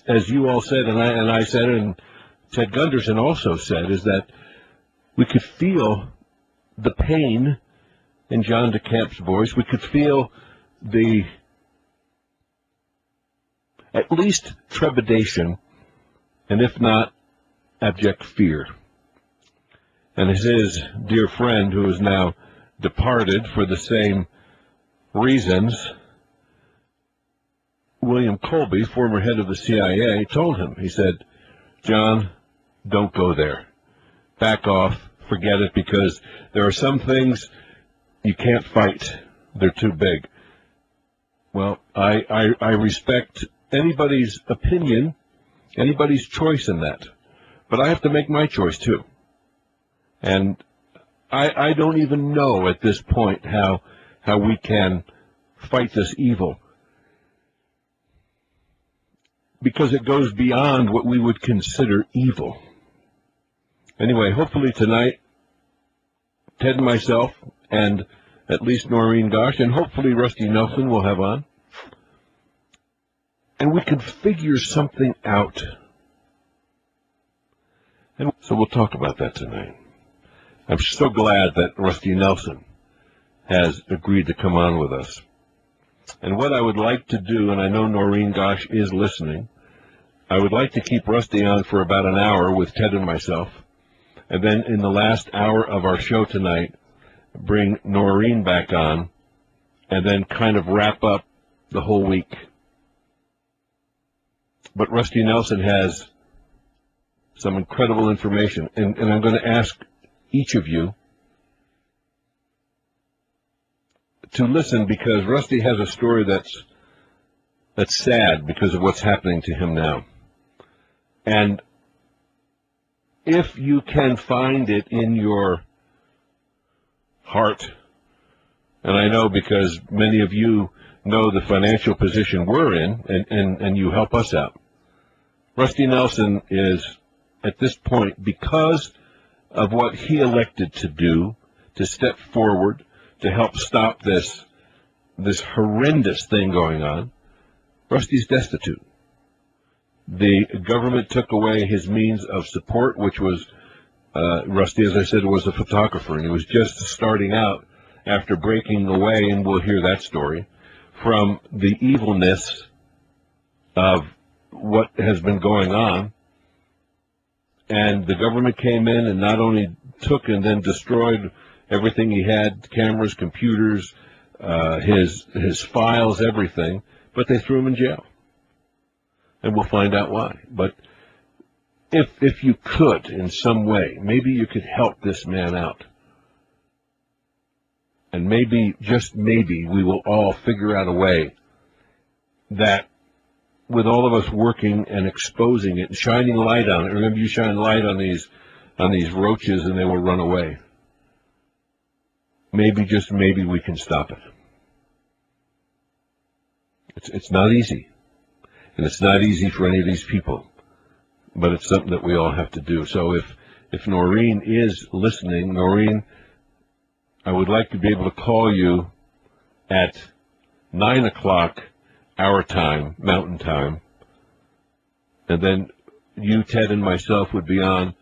as you all said, and I said, and Ted Gunderson also said, is that we could feel the pain in John DeCamp's voice. We could feel the, at least, trepidation, and if not, abject fear. And his dear friend, who is now departed for the same reasons, William Colby, former head of the CIA, told him, he said, John, don't go there. Back off, forget it, because there are some things you can't fight. They're too big. Well, I respect anybody's opinion, anybody's choice in that. But I have to make my choice, too. And I don't even know at this point how we can fight this evil, because it goes beyond what we would consider evil. Anyway, hopefully tonight, Ted and myself, and at least Noreen Gosh, and hopefully Rusty Nelson will have on, and we can figure something out. And so we'll talk about that tonight. I'm so glad that Rusty Nelson has agreed to come on with us. And what I would like to do, and I know Noreen Gosh is listening, I would like to keep Rusty on for about an hour with Ted and myself, and then in the last hour of our show tonight, bring Noreen back on, and then kind of wrap up the whole week. But Rusty Nelson has some incredible information, and I'm going to ask each of you to listen, because Rusty has a story that's sad because of what's happening to him now. And if you can find it in your heart, and I know because many of you know the financial position we're in, and you help us out. Rusty Nelson is, at this point, because of what he elected to do, to step forward, to help stop this horrendous thing going on, Rusty's destitute. The government took away his means of support, which was, Rusty, as I said, was a photographer, and he was just starting out after breaking away, and we'll hear that story, from the evilness of what has been going on. And the government came in and not only took and then destroyed everything he had, cameras, computers, his files, everything, but they threw him in jail. And we'll find out why. But if you could, in some way, maybe you could help this man out. And maybe, just maybe, we will all figure out a way that, with all of us working and exposing it and shining light on it, remember, you shine light on these roaches and they will run away. Maybe, just maybe, we can stop it. It's not easy. And it's not easy for any of these people. But it's something that we all have to do. So if Noreen is listening, Noreen, I would like to be able to call you at 9 o'clock our time, Mountain Time, and then you, Ted, and myself would be on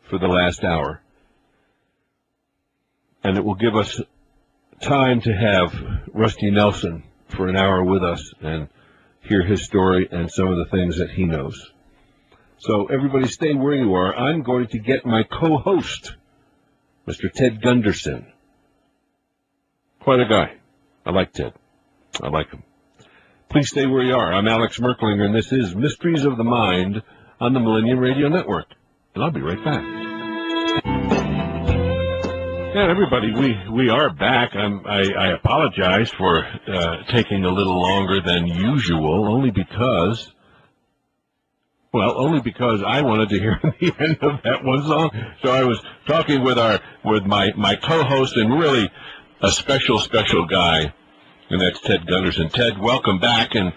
for the last hour. And it will give us time to have Rusty Nelson for an hour with us and hear his story and some of the things that he knows. So everybody stay where you are. I'm going to get my co-host, Mr. Ted Gunderson. Quite a guy. I like Ted. I like him. Please stay where you are. I'm Alex Merklinger, and this is Mysteries of the Mind on the Millennium Radio Network. And I'll be right back. Yeah, everybody, we are back. I apologize for taking a little longer than usual, only because I wanted to hear the end of that one song. So I was talking with my co-host, and really a special guy, and that's Ted Gunderson. Ted, welcome back, and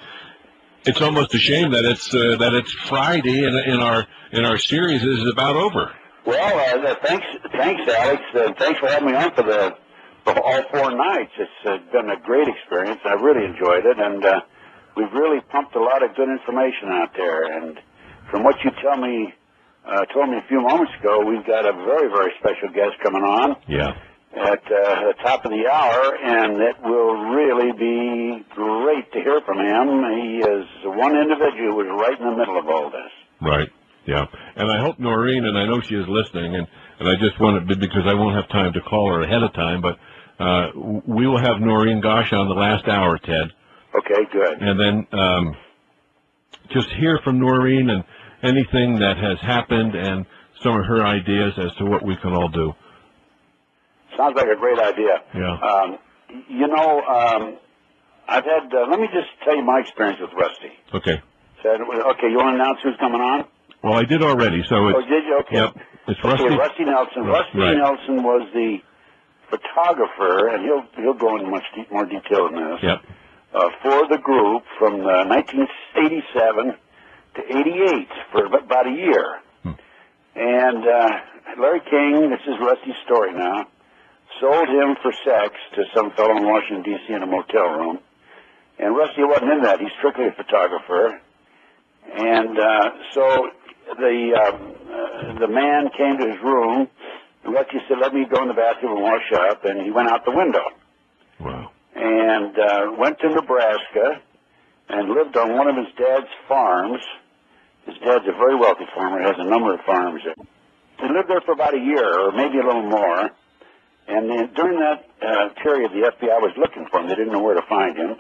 it's almost a shame that it's Friday and our series is about over. Well, thanks, Alex. Thanks for having me on for all 4 nights. It's been a great experience. I really enjoyed it, and we've really pumped a lot of good information out there. And from what you told me a few moments ago, we've got a very, very special guest coming on. Yeah. At the top of the hour, and it will really be great to hear from him. He is one individual who was right in the middle of all this. Right. Yeah. And I hope Noreen, and I know she is listening, and I just wanted to, because I won't have time to call her ahead of time, but we will have Noreen Gosh on the last hour, Ted. Okay, good. And then just hear from Noreen and anything that has happened and some of her ideas as to what we can all do. Sounds like a great idea. Yeah. I've had, let me just tell you my experience with Rusty. Okay. Okay, you want to announce who's coming on? Well, I did already, so it's... Oh, did you? Okay. Yep. It's Rusty. Okay, Rusty Nelson. Rusty Nelson was the photographer, and he'll go into much more detail than this. Yep. For the group from 1987 to 88 for about a year. And Larry King, this is Rusty's story now, sold him for sex to some fellow in Washington, D.C. in a motel room. And Rusty wasn't in that. He's strictly a photographer. And so the man came to his room, and Rusty said, let me go in the bathroom and wash up, and he went out the window. Wow. And went to Nebraska and lived on one of his dad's farms. His dad's a very wealthy farmer, has a number of farms. He lived there for about a year, or maybe a little more. And then during that period, the FBI was looking for him. They didn't know where to find him.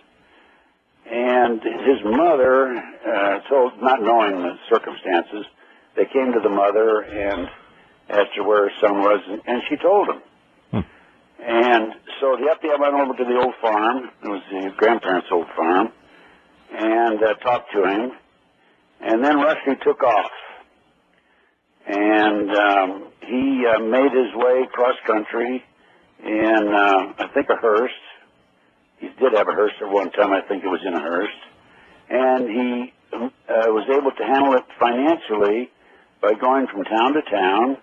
And his mother, not knowing the circumstances, they came to the mother and asked her where her son was, and she told him. And so the FBI went over to the old farm. It was the grandparents' old farm, and talked to him. And then Rusty took off. And he made his way cross-country in, I think, a hearse. He did have a hearse at one time. I think it was in a hearse. And he was able to handle it financially by going from town to town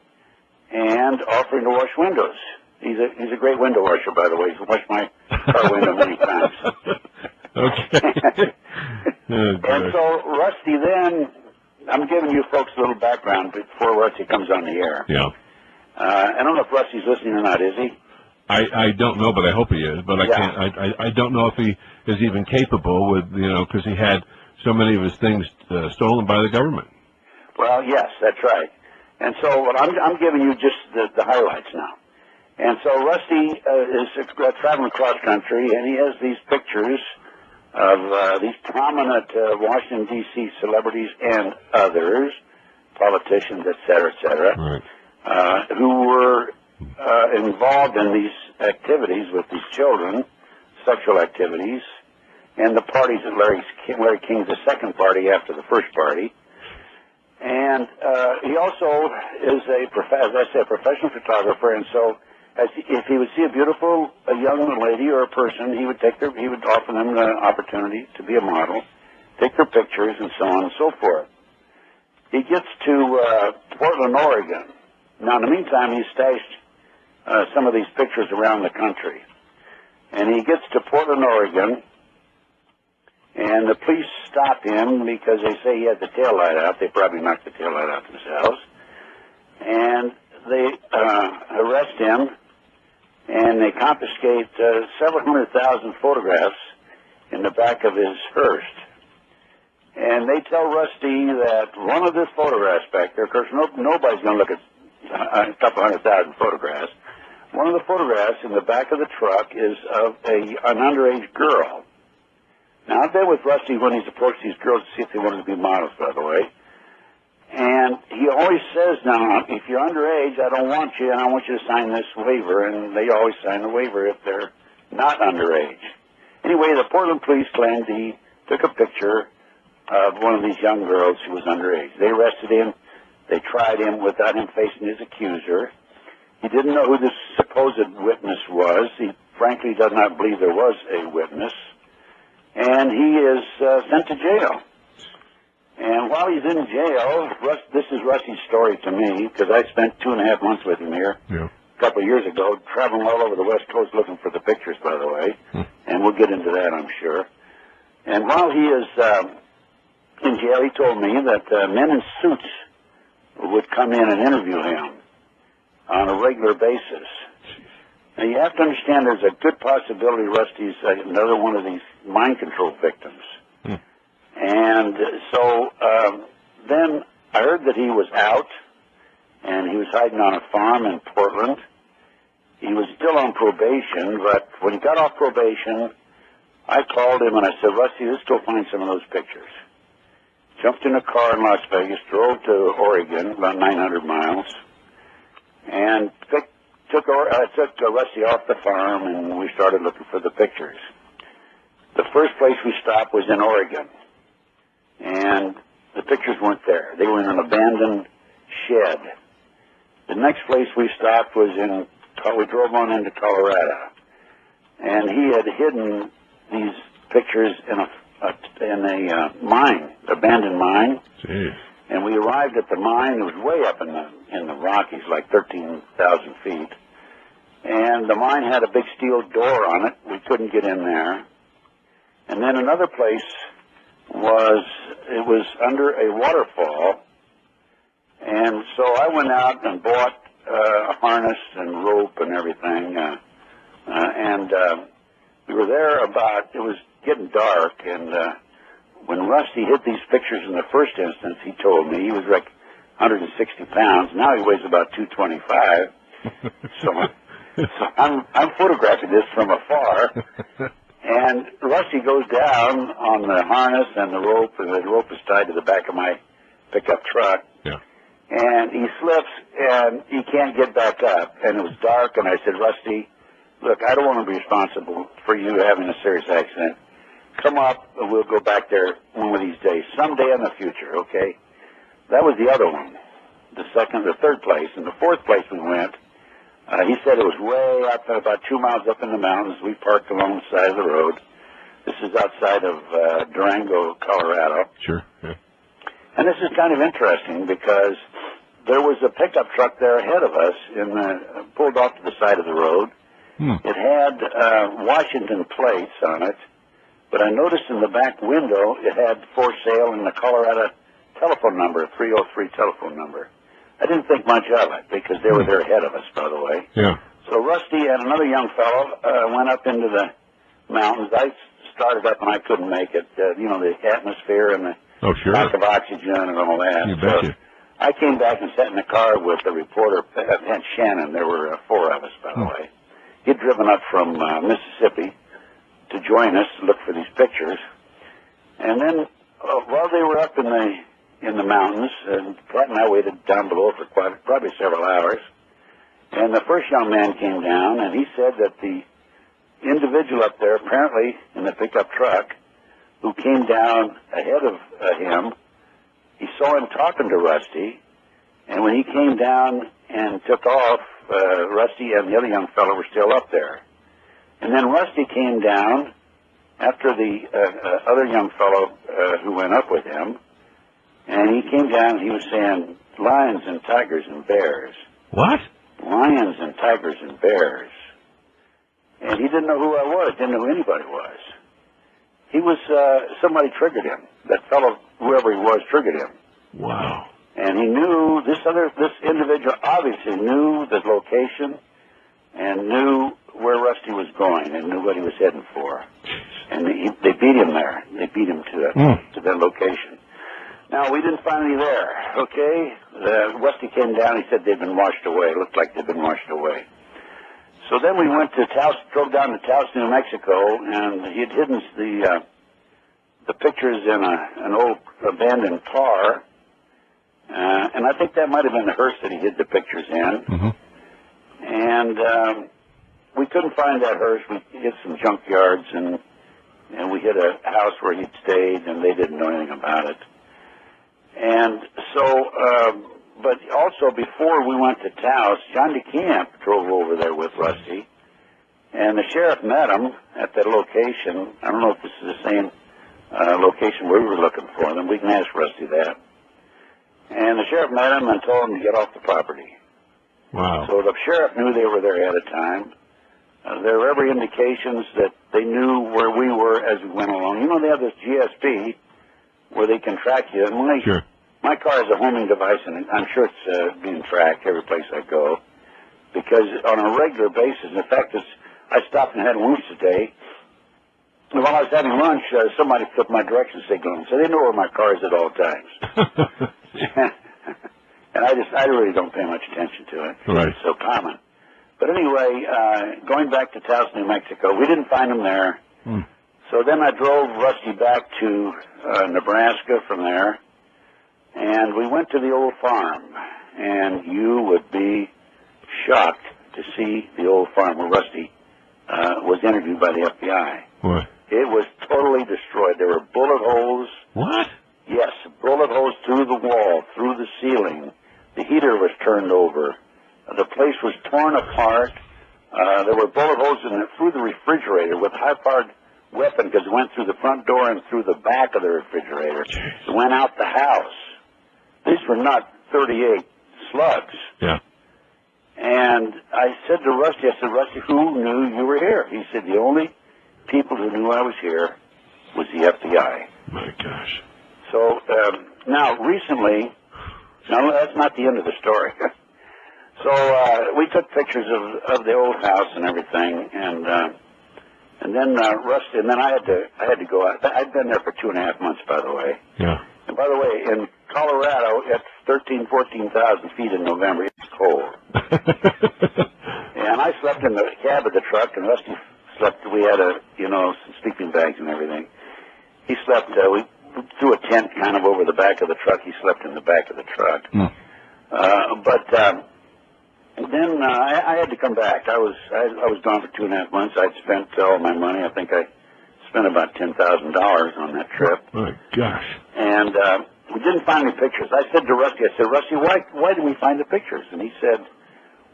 and offering to wash windows. He's a great window washer, by the way. He's washed my car window many times. Okay. And so Rusty then, I'm giving you folks a little background before Rusty comes on the air. Yeah. I don't know if Rusty's listening or not, is he? I don't know, but I hope he is. But I can't. I don't know if he is even capable with, because he had so many of his things stolen by the government. Well, yes, that's right. And so I'm giving you just the highlights now. And so Rusty is traveling across country, and he has these pictures of these prominent Washington, D.C. celebrities and others, politicians, et cetera, right. Who were involved in these activities with these children, sexual activities, and the parties at Larry King's the second party after the first party. And he also is a professional photographer, and so if he would see a beautiful young lady or a person, he would offer them the opportunity to be a model, take their pictures, and so on and so forth. He gets to Portland, Oregon. Now, in the meantime, he stashed some of these pictures around the country. And he gets to Portland, Oregon, and the police stop him because they say he had the taillight out. They probably knocked the taillight out themselves. And they arrest him, and they confiscate several 100,000 photographs in the back of his hearse. And they tell Rusty that one of the photographs back there, of course, nobody's going to look at a couple 100,000 photographs. One of the photographs in the back of the truck is of an underage girl. Now, I've been with Rusty when he's approached these girls to see if they wanted to be models, by the way. And he always says, now, if you're underage, I don't want you, and I want you to sign this waiver. And they always sign the waiver if they're not underage. Anyway, the Portland police claimed he took a picture of one of these young girls who was underage. They arrested him. They tried him without him facing his accuser. He didn't know who this supposed witness was. He frankly does not believe there was a witness. And he is sent to jail. And while he's in jail, this is Rusty's story to me, because I spent 2.5 months with him here a couple of years ago, traveling all over the West Coast looking for the pictures, by the way. And we'll get into that, I'm sure. And while he is in jail, he told me that men in suits would come in and interview him on a regular basis. Now, you have to understand there's a good possibility Rusty's another one of these mind control victims. And so then I heard that he was out, and he was hiding on a farm in Portland. He was still on probation, but when he got off probation, I called him and I said, Rusty, let's go find some of those pictures. Jumped in a car in Las Vegas, drove to Oregon, about 900 miles, and took Rusty off the farm, and we started looking for the pictures. The first place we stopped was in Oregon, and the pictures weren't there. They were in an abandoned shed. The next place we stopped was we drove on into Colorado, and he had hidden these pictures in a mine, abandoned mine. Jeez. And we arrived at the mine. It was way up in the Rockies, like 13,000 feet. And the mine had a big steel door on it. We couldn't get in there. And then another place was under a waterfall. And so I went out and bought a harness and rope and everything. And we were there it was getting dark. And when Rusty hit these pictures in the first instance, he told me he was like 160 pounds. Now he weighs about 225. So I'm photographing this from afar. And Rusty goes down on the harness and the rope is tied to the back of my pickup truck. Yeah. And he slips, and he can't get back up. And it was dark, and I said, Rusty, look, I don't want to be responsible for you having a serious accident. Come up, and we'll go back there one of these days, someday in the future, okay? That was the other one, the third place. And the fourth place we went, he said it was way up, about 2 miles up in the mountains. We parked along the side of the road. This is outside of Durango, Colorado. Sure, yeah. And this is kind of interesting because there was a pickup truck there ahead of us, pulled off to the side of the road. It had Washington plates on it, but I noticed in the back window it had for sale in the Colorado telephone number, 303 telephone number. I didn't think much of it because they were there ahead of us, by the way. Yeah. So Rusty and another young fellow went up into the mountains. I started up and I couldn't make it. The atmosphere and the lack of oxygen and all that. You betcha. I came back and sat in the car with the reporter, Pat Shannon. There were 4 of us, by the way. He'd driven up from Mississippi to join us to look for these pictures. And then while they were up in the mountains, and Pat and I waited down below for probably several hours, and the first young man came down, and he said that the individual up there, apparently in the pickup truck, who came down ahead of him, he saw him talking to Rusty, and when he came down and took off, Rusty and the other young fellow were still up there. And then Rusty came down after the other young fellow who went up with him, and he came down and he was saying, lions and tigers and bears. What? Lions and tigers and bears. And he didn't know who I was, didn't know who anybody was. He was, somebody triggered him. That fellow, whoever he was, triggered him. Wow. And he knew, this individual obviously knew the location and knew where Rusty was going and knew what he was heading for. And they beat him there. They beat him to that location. Now, we didn't find any there, okay? Rusty came down, he said they'd been washed away. It looked like they'd been washed away. So then we went to drove down to Taos, New Mexico, and he had hidden the pictures in an old abandoned car. And I think that might have been the hearse that he hid the pictures in. And we couldn't find that hearse. We hit some junkyards, and we hit a house where he'd stayed, and they didn't know anything about it. And so, but also before we went to Taos, John DeCamp drove over there with Rusty, and the sheriff met him at that location. I don't know if this is the same location we were looking for them. We can ask Rusty that. And the sheriff met him and told him to get off the property. Wow. So the sheriff knew they were there ahead of time. There were every indications that they knew where we were as we went along. You know, they have this GSP where they can track you. And my car is a homing device, and I'm sure it's being tracked every place I go. Because on a regular basis, in fact, I stopped and had lunch today. And while I was having lunch, somebody flipped my direction signal, and so they know where my car is at all times. And I really don't pay much attention to it. Right. It's so common. But anyway, going back to Taos, New Mexico, we didn't find him there. So then I drove Rusty back to Nebraska from there, and we went to the old farm. And you would be shocked to see the old farm where Rusty was interviewed by the FBI. What? It was totally destroyed. There were bullet holes. What? Yes, bullet holes through the wall, through the ceiling. The heater was turned over. The place was torn apart. There were bullet holes through the refrigerator with high-powered weapon because it went through the front door and through the back of the refrigerator. It went out the house. These were not 38 slugs. Yeah. And I said to Rusty, Rusty, who knew you were here? He said, the only people who knew I was here was the FBI. My gosh. So now, recently, no, that's not the end of the story. So we took pictures of the old house and everything, and then Rusty, and then I had to go out. I'd been there for 2.5 months, by the way. Yeah. And by the way, in Colorado, at 14,000 feet in November, it's cold. And I slept in the cab of the truck, and Rusty slept. We had some sleeping bags and everything. He slept. We threw a tent kind of over the back of the truck. He slept in the back of the truck. But then I had to come back. I was gone for 2.5 months. I'd spent all my money. I think I spent about $10,000 on that trip. Oh my gosh! And we didn't find any pictures. I said to Rusty, Rusty, why didn't we find the pictures? And he said,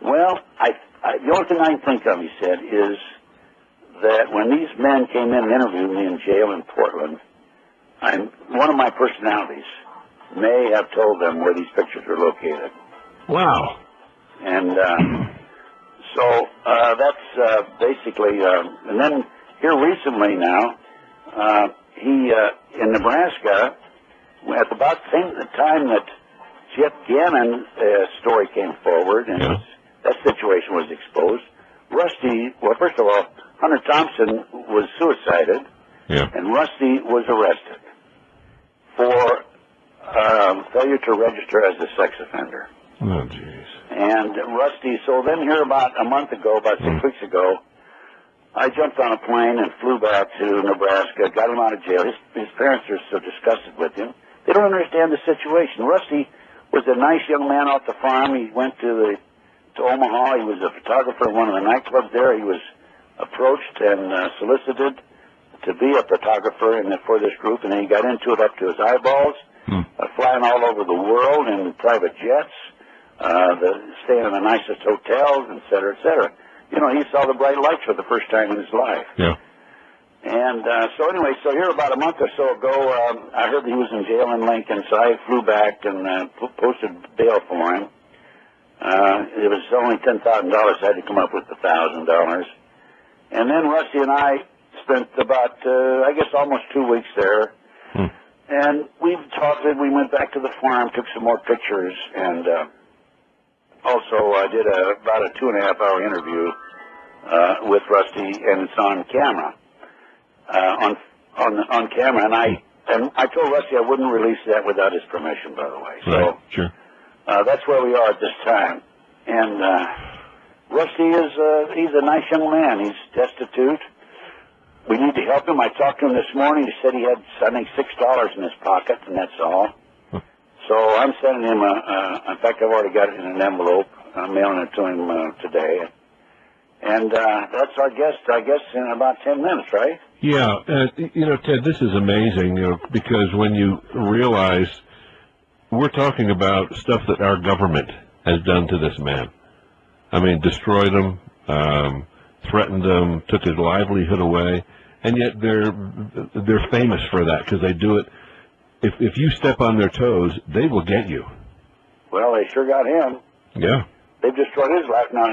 well, the only thing I can think of, he said, is that when these men came in and interviewed me in jail in Portland, one of my personalities may have told them where these pictures were located. Wow. And so that's basically, and then here recently now, he, in Nebraska, at about the same time that Jeff Gannon's story came forward and that situation was exposed, Rusty, well, first of all, Hunter Thompson was suicided, and Rusty was arrested for failure to register as a sex offender. Oh, jeez. And Rusty, so then here about a month ago, about 6 weeks ago, I jumped on a plane and flew back to Nebraska, got him out of jail. His parents are so disgusted with him. They don't understand the situation. Rusty was a nice young man off the farm. He went to Omaha. He was a photographer in one of the nightclubs there. He was approached and solicited to be a photographer for this group, and then he got into it up to his eyeballs, flying all over the world in private jets, staying in the nicest hotels, et cetera, et cetera. You know, he saw the bright lights for the first time in his life. Yeah. And so anyway, so here about a month or so ago, I heard that he was in jail in Lincoln, so I flew back and posted bail for him. It was only $10,000, so I had to come up with $1,000. And then Rusty and I spent about, I guess, almost 2 weeks there. And we talked, we went back to the farm, took some more pictures, and also I did about a 2.5-hour interview with Rusty, and it's on camera. On camera, and I told Rusty I wouldn't release that without his permission, by the way. So sure. That's where we are at this time. And Rusty he's a nice young man. He's destitute. We need to help him. I talked to him this morning. He said he had, I think, $6 in his pocket, and that's all. So I'm sending him in fact, I've already got it in an envelope. I'm mailing it to him today. And that's our guest, I guess, in about 10 minutes, right? Yeah. Ted, this is amazing, because when you realize we're talking about stuff that our government has done to this man. I mean, destroyed him, threatened him, took his livelihood away, and yet they're famous for that because they do it. If you step on their toes, they will get you. Well, they sure got him. Yeah. They've destroyed his life. Now,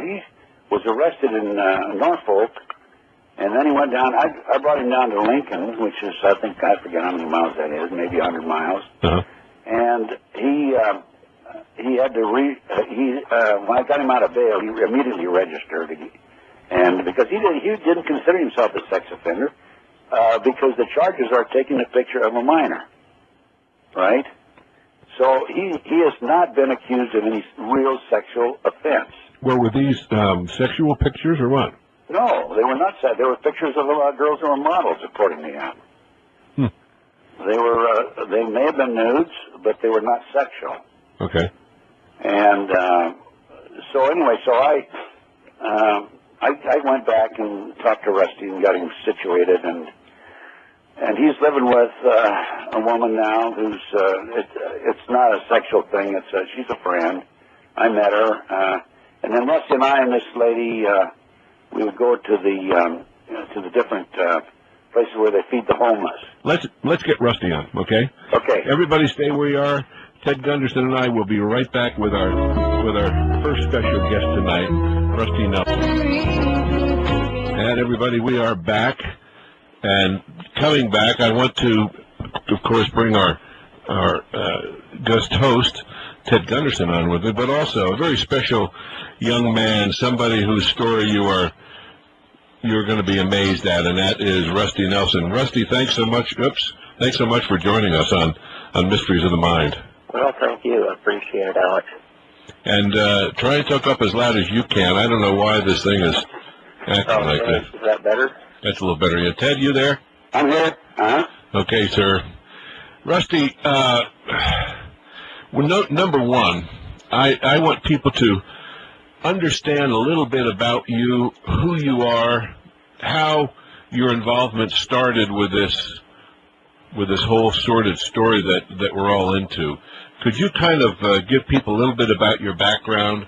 was arrested in Norfolk, and then he went down. I brought him down to Lincoln, which is, I forget how many miles that is, maybe 100 miles. And he had to when I got him out of bail, he immediately registered, and because he didn't consider himself a sex offender, because the charges are taking a picture of a minor, right? So he has not been accused of any real sexual offense. Well, were these sexual pictures or what? No, they were not. They were pictures of girls who were models, according to him. They may have been nudes, but they were not sexual. Okay. And so anyway, so I went back and talked to Rusty and got him situated, and he's living with a woman now who's it's not a sexual thing. She's a friend. I met her, and then Rusty and I and this lady we would go to the different places where they feed the homeless. Let's get Rusty on, okay? Okay. Everybody stay where you are. Ted Gunderson and I will be right back with our first special guest tonight, Rusty Nelson. And everybody, we are back. And coming back, I want to, of course, bring our guest host, Ted Gunderson, on with me, but also a very special young man, somebody whose story you're going to be amazed at, and that is Rusty Nelson. Rusty, thanks so much. Thanks so much for joining us on Mysteries of the Mind. Well, thank you. I appreciate it, Alex. And try and talk up as loud as you can. I don't know why this thing is acting like this. Is that better? That's a little better. Yeah, Ted, you there? I'm here. Okay, sir. Rusty, number one, I want people to understand a little bit about you, who you are, how your involvement started with this whole sordid story that we're all into. Could you kind of give people a little bit about your background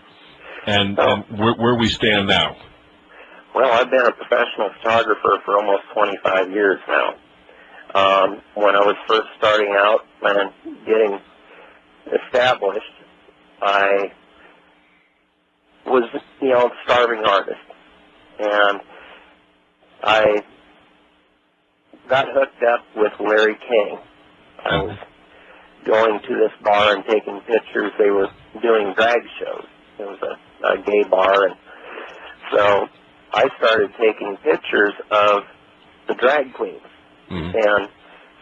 and where we stand now? Well, I've been a professional photographer for almost 25 years now. When I was first starting out and getting established, I was, a starving artist. And I got hooked up with Larry King. I was going to this bar and taking pictures. They were doing drag shows. It was a gay bar. And so I started taking pictures of the drag queens and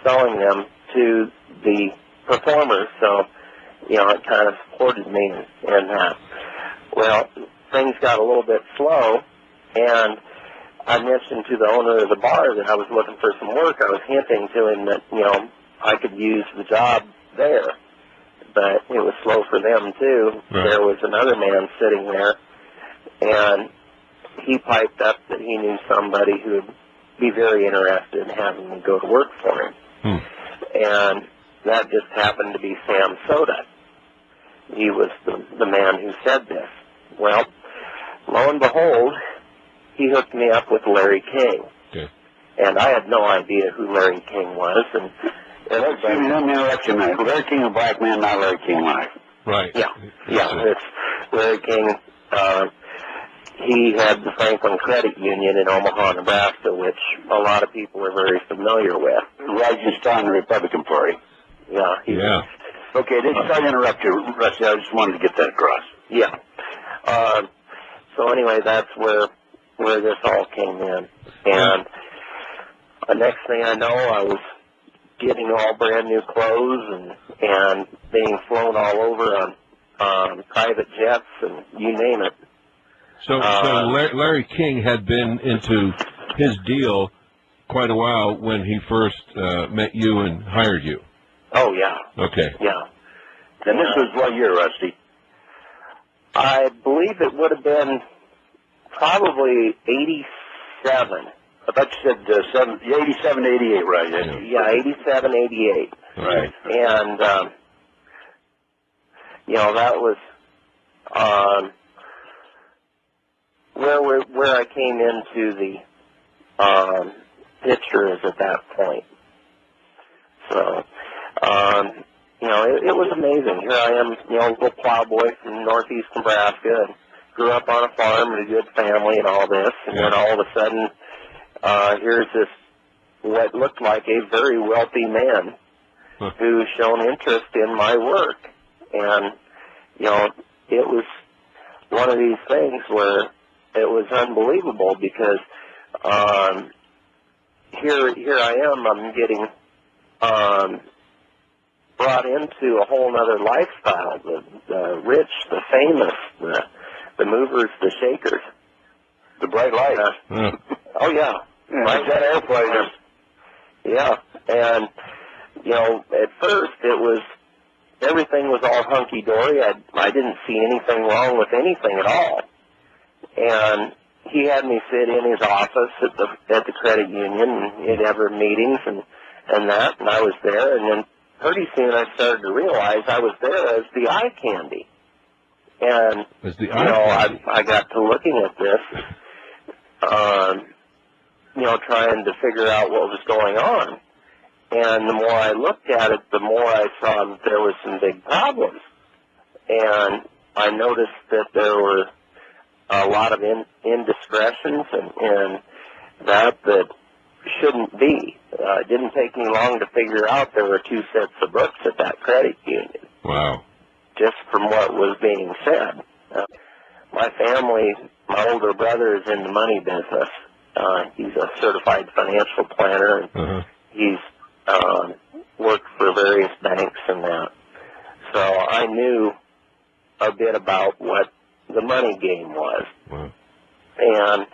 selling them to the performers. So, it kind of supported me in that. Well, things got a little bit slow, and I mentioned to the owner of the bar that I was looking for some work. I was hinting to him that, I could use the job there. But it was slow for them, too. Right. There was another man sitting there, and he piped up that he knew somebody who would be very interested in having me go to work for him. And that just happened to be Sam Soda. He was the man who said this. Well, lo and behold, he hooked me up with Larry King. Okay. And I had no idea who Larry King was. And let me interrupt you, man. Larry King, a black man, not Larry King live. Right. Yeah. It's Larry King. He had the Franklin Credit Union in Omaha, Nebraska, which a lot of people are very familiar with. Rising star in the Republican Party. Yeah. Yeah. Okay, sorry to interrupt you, Rusty. I just wanted to get that across. Yeah. So anyway, that's where this all came in. And the next thing I know, I was getting all brand new clothes and being flown all over on private jets and you name it. So Larry King had been into his deal quite a while when he first met you and hired you. Oh, yeah. Okay. Yeah. And this was what year, Rusty? I believe it would have been probably 87. I thought you said 87, 88, right? Yeah, 87, 88. Right. And, that was where I came into the pictures at that point. So, it was amazing. Here I am, a little plowboy from northeast Nebraska, and grew up on a farm in a good family and all this, and then all of a sudden, here's this, what looked like a very wealthy man who's shown interest in my work. And, you know, it was one of these things where it was unbelievable because here I am, I'm getting brought into a whole other lifestyle, the rich, the famous, the movers, the shakers. The bright lights. Oh, yeah. Like that airplane. Yeah, and, you know, at first everything was all hunky-dory. I didn't see anything wrong with anything at all. And he had me sit in his office at the credit union, and he'd have meetings and that, and I was there, and then pretty soon I started to realize I was there as the eye candy. And, I got to looking at this, trying to figure out what was going on. And the more I looked at it, the more I saw that there was some big problems. And I noticed that there were a lot of indiscretions and that shouldn't be. It didn't take me long to figure out there were two sets of books at that credit union. Wow. Just from what was being said. My family, my older brother is in the money business. He's a certified financial planner, and he's worked for various banks and that. So I knew a bit about what the money game was. Wow. And,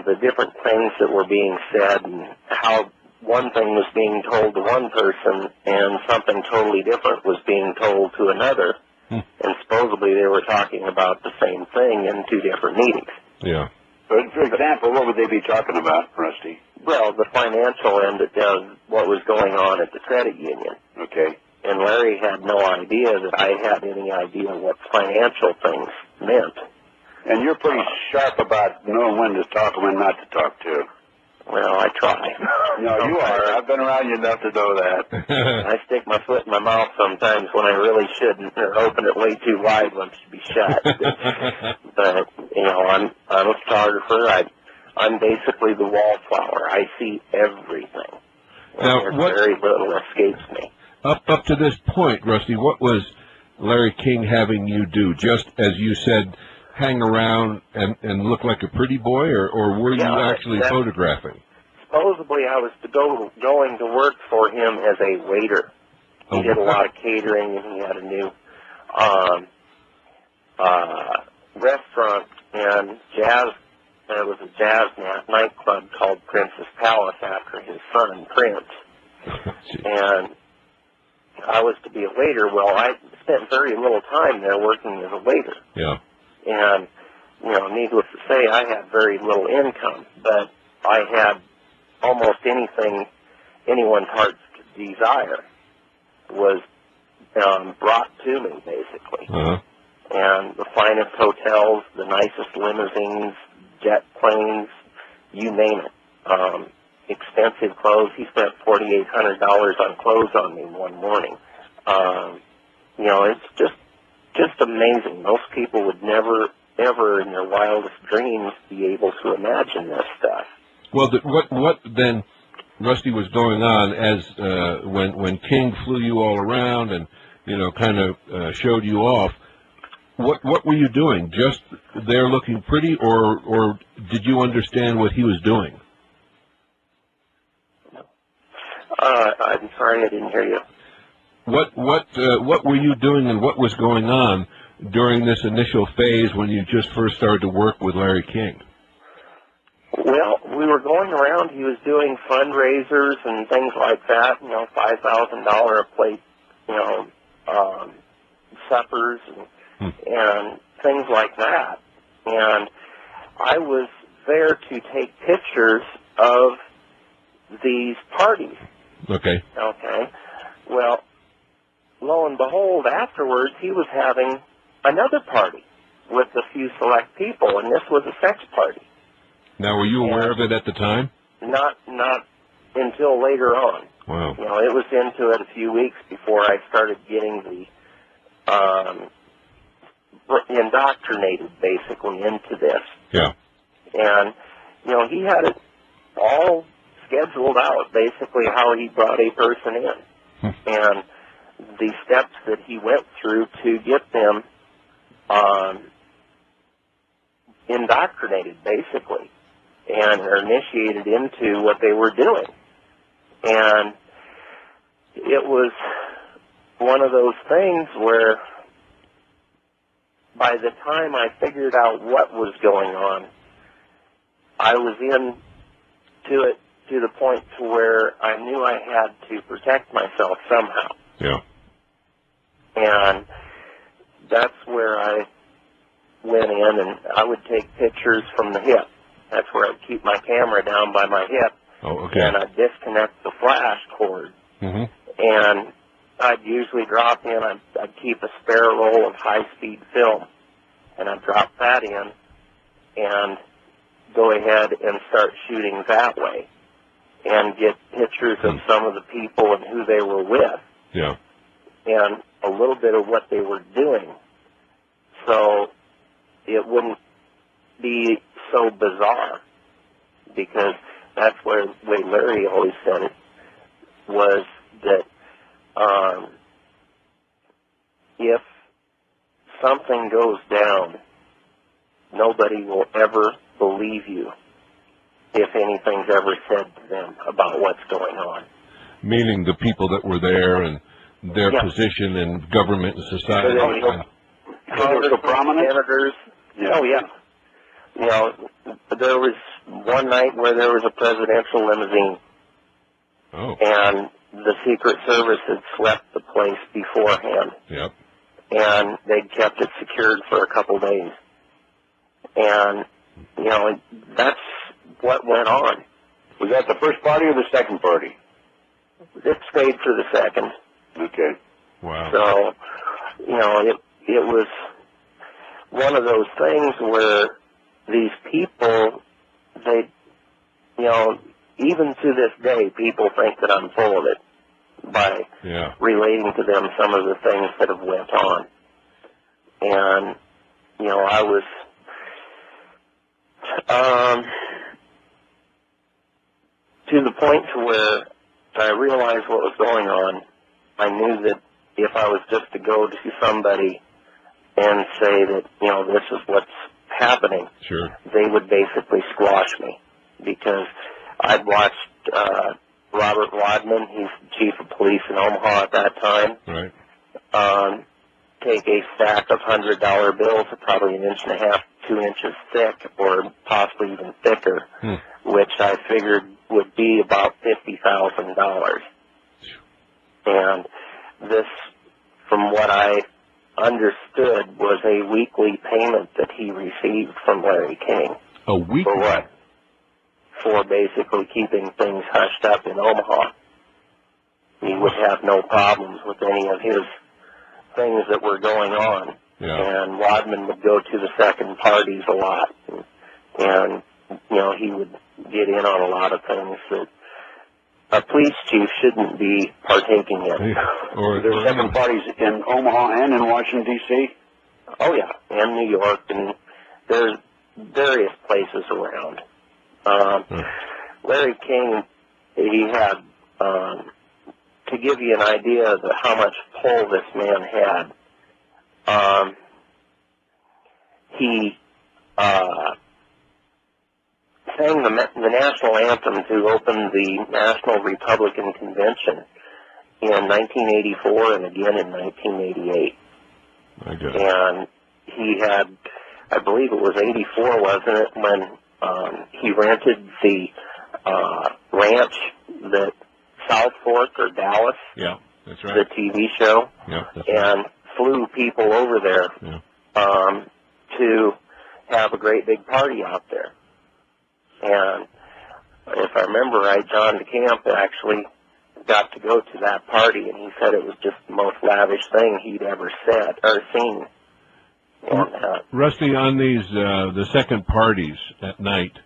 the different things that were being said and how one thing was being told to one person and something totally different was being told to another. And supposedly they were talking about the same thing in two different meetings. Yeah. For example, what would they be talking about, Rusty? Well, the financial end of what was going on at the credit union. Okay. And Larry had no idea that I had any idea what financial things meant. And you're pretty sharp about knowing when to talk and when not to talk to. Well, I try. No, you are. I've been around you enough to know that. I stick my foot in my mouth sometimes when I really shouldn't, or open it way too wide when it should be shut. But I'm a photographer. I'm basically the wallflower. I see everything. Now, very little escapes me. Up to this point, Rusty, what was Larry King having you do? Just as you said, hang around and look like a pretty boy, or were you actually photographing? Supposedly I was going to work for him as a waiter. He did a lot of catering, and he had a new restaurant and jazz. It was a jazz nightclub called Princess Palace after his son, Prince. And I was to be a waiter. Well, I spent very little time there working as a waiter. Yeah. And, needless to say, I had very little income, but I had almost anything anyone's heart's desire was brought to me, basically. And the finest hotels, the nicest limousines, jet planes, you name it. Expensive clothes. He spent $4,800 on clothes on me one morning. It's just amazing. Most people would never, ever in their wildest dreams be able to imagine this stuff. Well, what then, Rusty, was going on as when King flew you all around and kind of showed you off? What were you doing? Just there looking pretty, or did you understand what he was doing? I'm sorry, I didn't hear you. What were you doing, and what was going on during this initial phase when you just first started to work with Larry King? Well, we were going around. He was doing fundraisers and things like that. $5,000 a plate, suppers and things like that. And I was there to take pictures of these parties. Okay. Well, lo and behold, afterwards, he was having another party with a few select people, and this was a sex party. Now, were you aware of it at the time? Not until later on. Wow. It was into it a few weeks before I started getting the indoctrinated basically into this. Yeah. And, you know, he had it all scheduled out, basically how he brought a person in. And the steps that he went through to get them indoctrinated, basically, and initiated into what they were doing. And it was one of those things where by the time I figured out what was going on, I was into it to the point to where I knew I had to protect myself somehow. Yeah. And that's where I went in, and I would take pictures from the hip. That's where I'd keep my camera down by my hip. Oh, okay. And I'd disconnect the flash cord. Mm-hmm. And I'd usually drop in, I'd keep a spare roll of high-speed film, and I'd drop that in and go ahead and start shooting that way and get pictures of some of the people and who they were with. Yeah. And a little bit of what they were doing, so it wouldn't be so bizarre, because that's where the way Larry always said it, was that if something goes down, nobody will ever believe you if anything's ever said to them about what's going on. Meaning the people that were there and their Yeah. position in government and society. Congressmen, senators. Yeah. Oh, yeah. You know, there was one night where there was a presidential limousine, Oh. and the Secret Service had swept the place beforehand, Yep. and they'd kept it secured for a couple days. And, you know, that's what went on. Was that the first party or the second party? It stayed for the second. Okay. Wow. So, you know, it was one of those things where these people, they, you know, even to this day, people think that I'm full of it by Yeah. relating to them some of the things that have went on. And, you know, I was, to the point to where I realized what was going on. I knew that if I was just to go to somebody and say that, you know, this is what's happening, Sure. they would basically squash me, because I'd watched Robert Wadman, he's the chief of police in Omaha at that time, Right. take a stack of $100 bills, probably 1.5 to 2 inches thick, or possibly even thicker, which I figured would be about $50,000. And this, from what I understood, was a weekly payment that he received from Larry King. A week. For what? For basically keeping things hushed up in Omaha. He would have no problems with any of his things that were going on. Yeah. And Wadman would go to the second parties a lot. And, you know, he would get in on a lot of things that a police chief shouldn't be partaking in. Or There were second parties in Omaha and in Washington, D.C.? Oh, yeah, and New York, and there's various places around. Larry King, he had, to give you an idea of how much pull this man had, he sang the national anthem to open the National Republican Convention in 1984 and again in 1988. I got it. And he had, I believe it was 84, wasn't it, when he rented the ranch that South Fork or Dallas, Yeah, that's the right. TV show, Yeah, that's right. and flew people over there Yeah. to have a great big party out there. And if I remember right, John DeCamp actually got to go to that party, and he said it was just the most lavish thing he'd ever said or seen. And, Rusty, on these the second parties at night,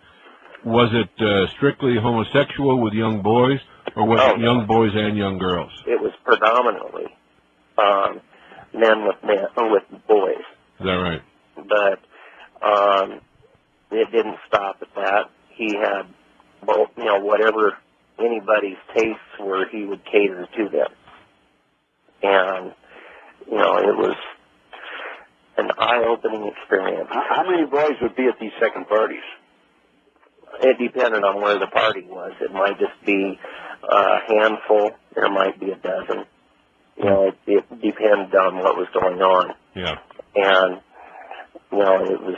was it strictly homosexual with young boys, or was it young boys and young girls? it was predominantly men with boys. Is that right? But it didn't stop at that. He had both, whatever anybody's tastes were, he would cater to them. And, it was an eye-opening experience. How many boys would be at these second parties? It depended on where the party was. It might just be a handful. There might be a dozen. It depended on what was going on. Yeah. And, it was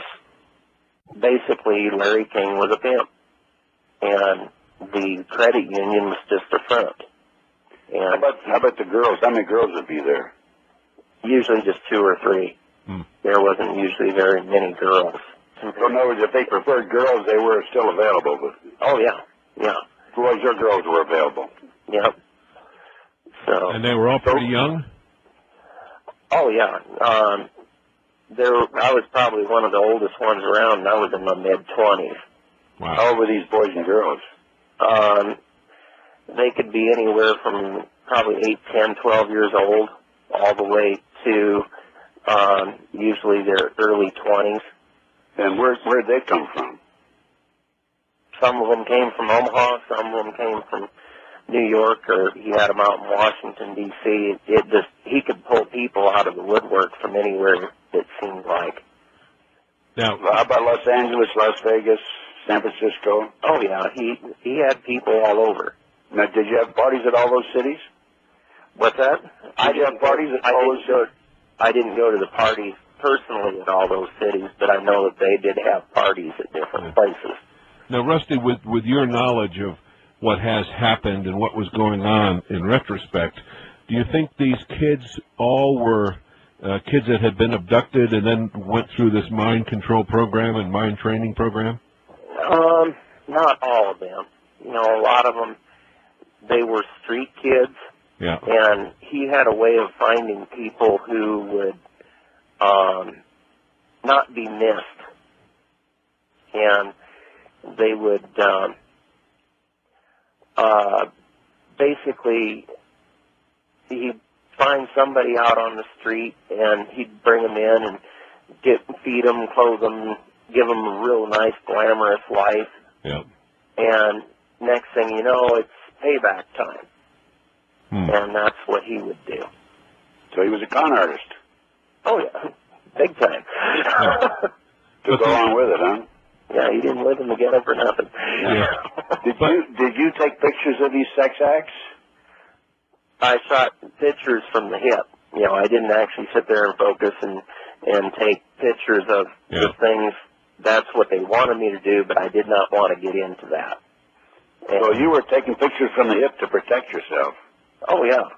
basically Larry King was a pimp. And the credit union was just a front. And How about the girls? How many girls would be there? Usually just 2 or 3. There wasn't usually very many girls. So in other words, if they preferred girls, they were still available. But oh, yeah. boys or girls were available. Yep. So. And they were all pretty young? Oh, yeah. I was probably one of the oldest ones around, and I was in my mid-20s. Wow. How old were these boys and girls? They could be anywhere from probably 8, 10, 12 years old, all the way to usually their early 20s. And where'd they come from? Some of them came from Omaha, some of them came from New York, or he had them out in Washington, D.C. He could pull people out of the woodwork from anywhere, it seemed like. Now, how about Los Angeles, Las Vegas, San Francisco? Oh, yeah, he had people all over. Now, did you have parties at all those cities? What's that? Did you have parties at all those cities? I didn't go to the parties personally at all those cities, but I know that they did have parties at different places. Now, Rusty, with your knowledge of what has happened and what was going on in retrospect, do you think these kids all were kids that had been abducted and then went through this mind control program and mind training program? Not all of them. A lot of them, they were street kids. Yeah. And he had a way of finding people who would not be missed. And they would basically, he'd find somebody out on the street, and he'd bring them in and feed them, clothe them, give them a real nice, glamorous life. Yeah. And next thing you know, it's payback time. And that's what he would do. So he was a con artist. Oh, yeah. Big time. To go on with it, huh? Yeah, he didn't live in the ghetto for nothing. Yeah. Did you take pictures of these sex acts? I shot pictures from the hip. I didn't actually sit there and focus and take pictures of the things. That's what they wanted me to do, but I did not want to get into that. So you were taking pictures from the hip to protect yourself? Oh, yeah.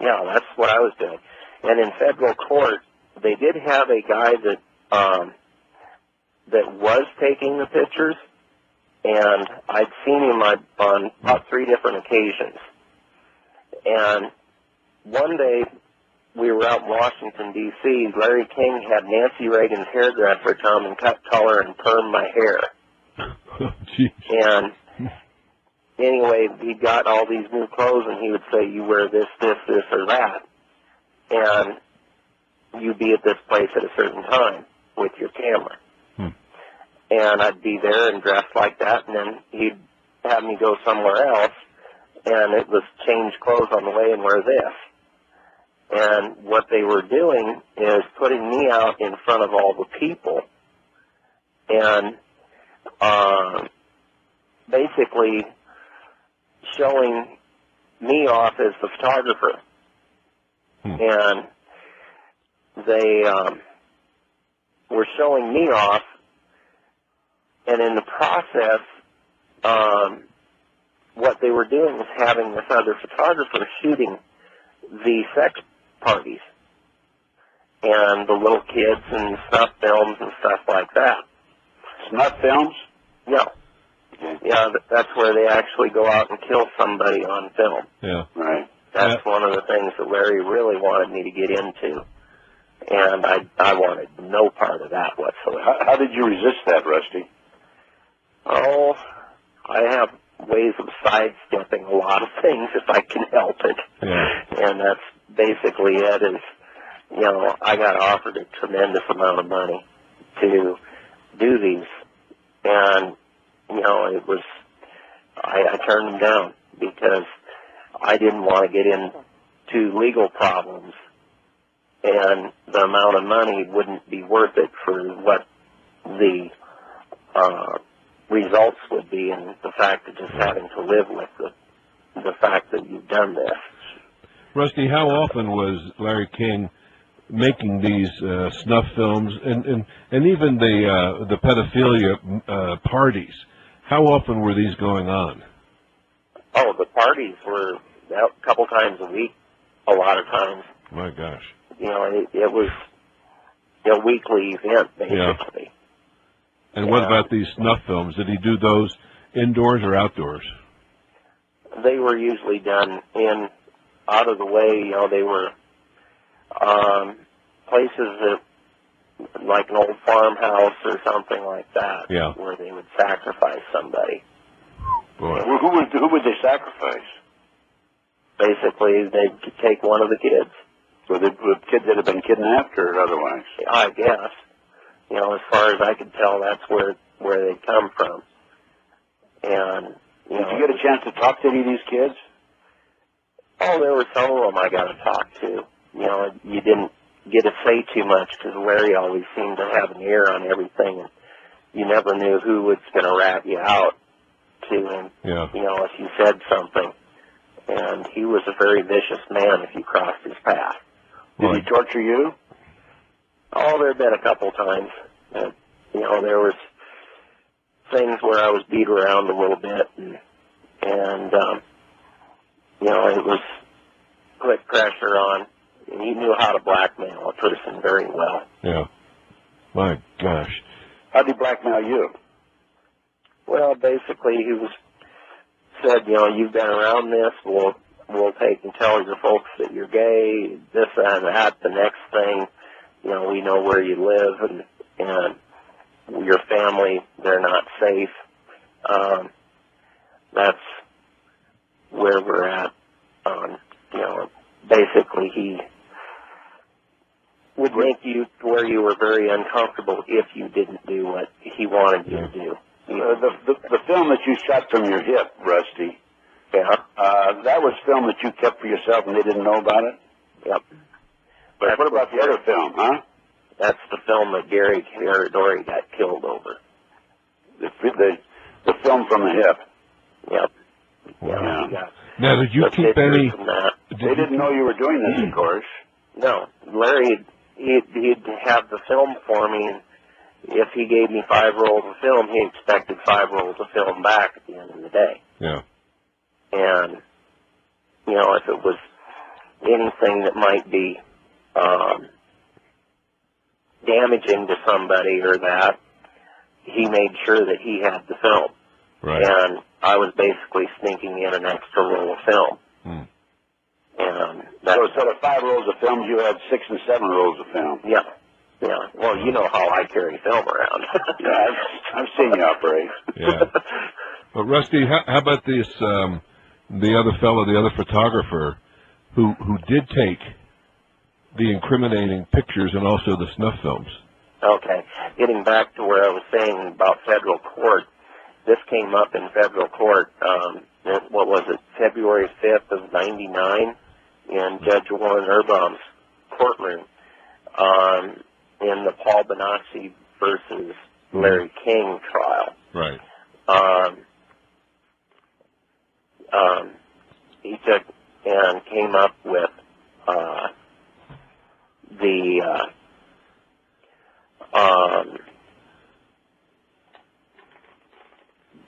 Yeah, that's what I was doing. And in federal court, they did have a guy that was taking the pictures, and I'd seen him on about 3 different occasions. And one day, we were out in Washington, D.C., Larry King had Nancy Reagan's hairdresser come and cut color and perm my hair. And anyway, he got all these new clothes, and he would say, you wear this, this, this, or that. And you be at this place at a certain time with your camera. And I'd be there and dressed like that, and then he'd have me go somewhere else, and it was change clothes on the way and wear this. And what they were doing is putting me out in front of all the people and basically showing me off as the photographer. And they were showing me off, and in the process, what they were doing was having this other photographer shooting the sex parties and the little kids and snuff films and stuff like that. Snuff films? Yeah. Yeah, that's where they actually go out and kill somebody on film. Yeah. Right. That's one of the things that Larry really wanted me to get into. And I wanted no part of that whatsoever. How did you resist that, Rusty? Oh, I have ways of sidestepping a lot of things if I can help it. Yeah. And that's basically it, is you know, I got offered a tremendous amount of money to do these, and you know, it was I turned them down because I didn't want to get into legal problems, and the amount of money wouldn't be worth it for what the results would be, and the fact of just having to live with the fact that you've done this. Rusty, how often was Larry King making these snuff films and even the pedophilia parties? How often were these going on? Oh, the parties were a couple times a week, a lot of times. My gosh. You know, it was a weekly event, basically. Yeah. And what about these snuff films? Did he do those indoors or outdoors? They were usually done out of the way. You know, they were places that, like an old farmhouse or something like that, yeah, where they would sacrifice somebody. Boy. Who would they sacrifice? Basically, they'd take one of the kids. So the kids that had been kidnapped or otherwise? I guess. You know, as far as I could tell, that's where they come from. And did you get a chance to talk to any of these kids? Oh, there were some of them I got to talk to. You know, you didn't get to say too much because Larry always seemed to have an ear on everything, and you never knew who was going to rat you out to him. Yeah. You know, if you said something. And he was a very vicious man if you crossed his path. Did he torture you? Oh, there have been a couple times. You know, there was things where I was beat around a little bit, and you know, it was put pressure on. And he knew how to blackmail a person very well. Yeah. My gosh. How did he blackmail you? Well, basically, he said, you know, you've been around this, we'll take and tell your folks that you're gay, this and that. The next thing, you know, we know where you live, and your family, they're not safe. That's where we're at. You know, basically, he would make you to where you were very uncomfortable if you didn't do what he wanted you to do. The film that you shot from your hip, Rusty, that was film that you kept for yourself and they didn't know about it? Yep. But what about the other film, huh? That's the film that Gary Caradori got killed over. The film from the hip? Yep. Wow. Yeah. Now, did you keep any... They didn't know you were doing this, of course. No. Larry, he'd have the film for me, and if he gave me 5 rolls of film, he expected 5 rolls of film back at the end of the day. Yeah. And, you know, if it was anything that might be damaging to somebody or that, he made sure that he had the film. Right. And I was basically sneaking in an extra roll of film. And so instead of 5 rolls of film, you had 6 and 7 rolls of film. Yeah. Yeah. Well, you know how I carry film around. Yeah, I've seen you operate. Yeah. But Rusty, how about this? The other fellow, the other photographer, who did take the incriminating pictures and also the snuff films. Okay. Getting back to where I was saying about federal court, this came up in federal court. What was it? February 5th of '99, in Judge Warren Erbaum's courtroom, in the Paul Benassi versus Larry King trial. Right. He took and came up with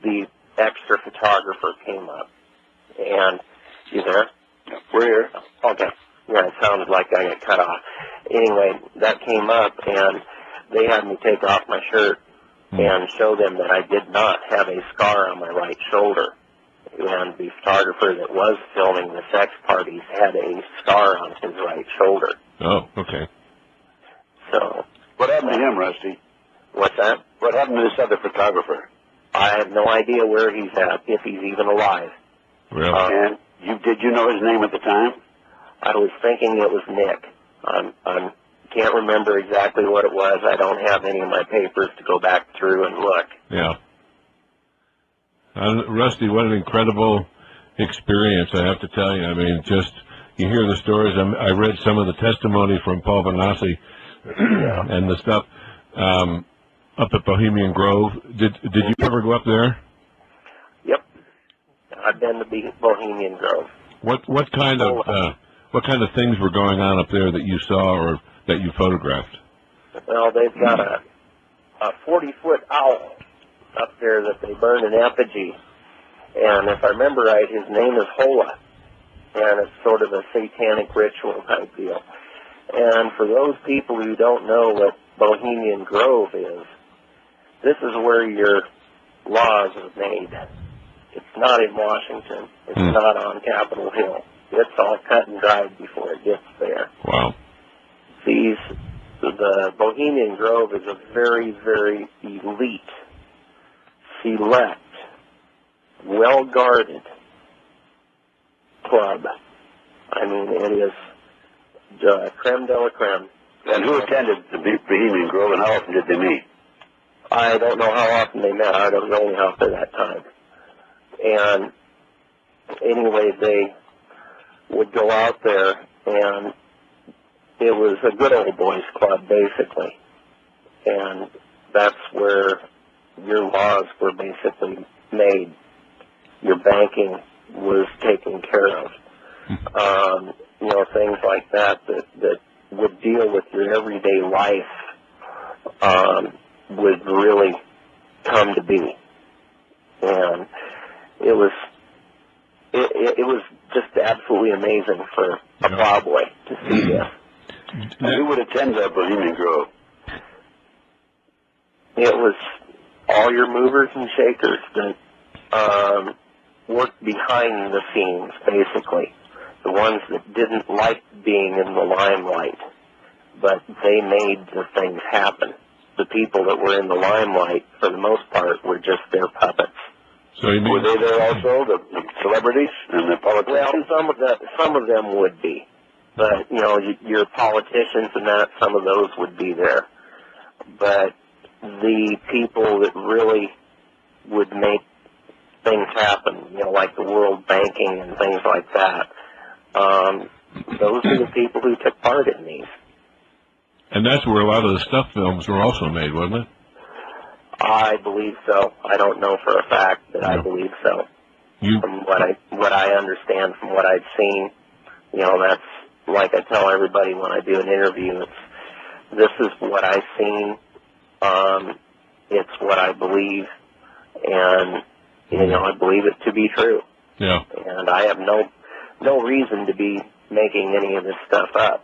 the extra photographer came up. And you there? Yeah, we're here. Okay. Yeah, it sounded like I got cut off. Anyway, that came up, and they had me take off my shirt and show them that I did not have a scar on my right shoulder. And the photographer that was filming the sex parties had a scar on his right shoulder. Oh, okay. So. What happened to him, Rusty? What's that? What happened to this other photographer? I have no idea where he's at, if he's even alive. Really? And did you know his name at the time? I was thinking it was Nick. I can't remember exactly what it was. I don't have any of my papers to go back through and look. Yeah. Rusty, what an incredible experience, I have to tell you. I mean, just, you hear the stories. I read some of the testimony from Paul Vanassi and the stuff up at Bohemian Grove. Did you ever go up there? Yep. I've been to Bohemian Grove. What kind of things were going on up there that you saw or that you photographed? Well, they've got a 40-foot owl up there that they burn in effigy. And if I remember right, his name is Hola. And it's sort of a satanic ritual type deal. And for those people who don't know what Bohemian Grove is, this is where your laws are made. It's not in Washington. It's not on Capitol Hill. It's all cut and dried before it gets there. Wow. The Bohemian Grove is a very, very elite, select, well-guarded club. I mean, it is creme de la creme. And who attended the Bohemian Grove, and how often did they meet? I don't know how often they met. I was only out there that time. And anyway, they would go out there, and it was a good old boys club, basically. And that's where your laws were basically made. Your banking was taken care of. You know, things like that would deal with your everyday life would really come to be. And it was just absolutely amazing for a plowboy to see this. And who would attend the Bohemian Grove? It was all your movers and shakers that worked behind the scenes, basically. The ones that didn't like being in the limelight, but they made the things happen. The people that were in the limelight, for the most part, were just their puppets. So you mean, were they there also, the celebrities and the politicians? Well, some of them would be. But, you know, your politicians and that, some of those would be there. But the people that really would make things happen, you know, like the world banking and things like that, those are the people who took part in these. And that's where a lot of the stuff films were also made, wasn't it? I believe so. I don't know for a fact, but I believe so. From what I understand, from what I've seen, you know, that's like I tell everybody when I do an interview. This is what I've seen. It's what I believe, and you know, I believe it to be true. Yeah. And I have no reason to be making any of this stuff up.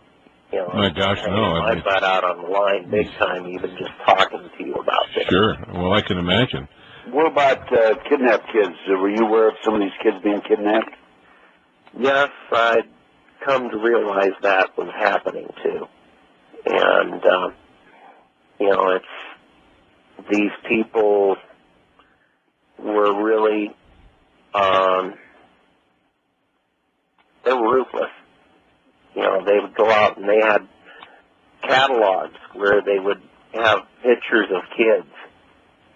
You know, my gosh, no. I butt out on the line big time, even just talking to you about this. Sure. Well, I can imagine. What about kidnapped kids? Were you aware of some of these kids being kidnapped? Yes, I'd come to realize that was happening too. And, you know, these people were really, they were ruthless. You know, they would go out and they had catalogs where they would have pictures of kids,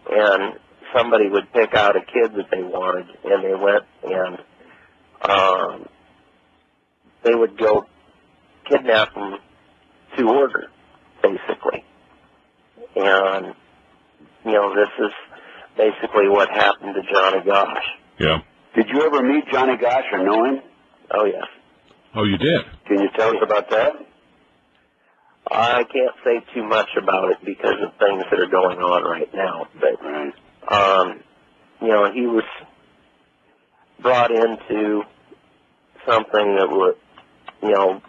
and somebody would pick out a kid that they wanted, and they went and they would go kidnap them to order, basically. And, you know, this is basically what happened to Johnny Gosh. Yeah. Did you ever meet Johnny Gosh or know him? Oh, yes. Oh, you did? Can you tell us about that? I can't say too much about it because of things that are going on right now. But, you know, he was brought into something that would, you know,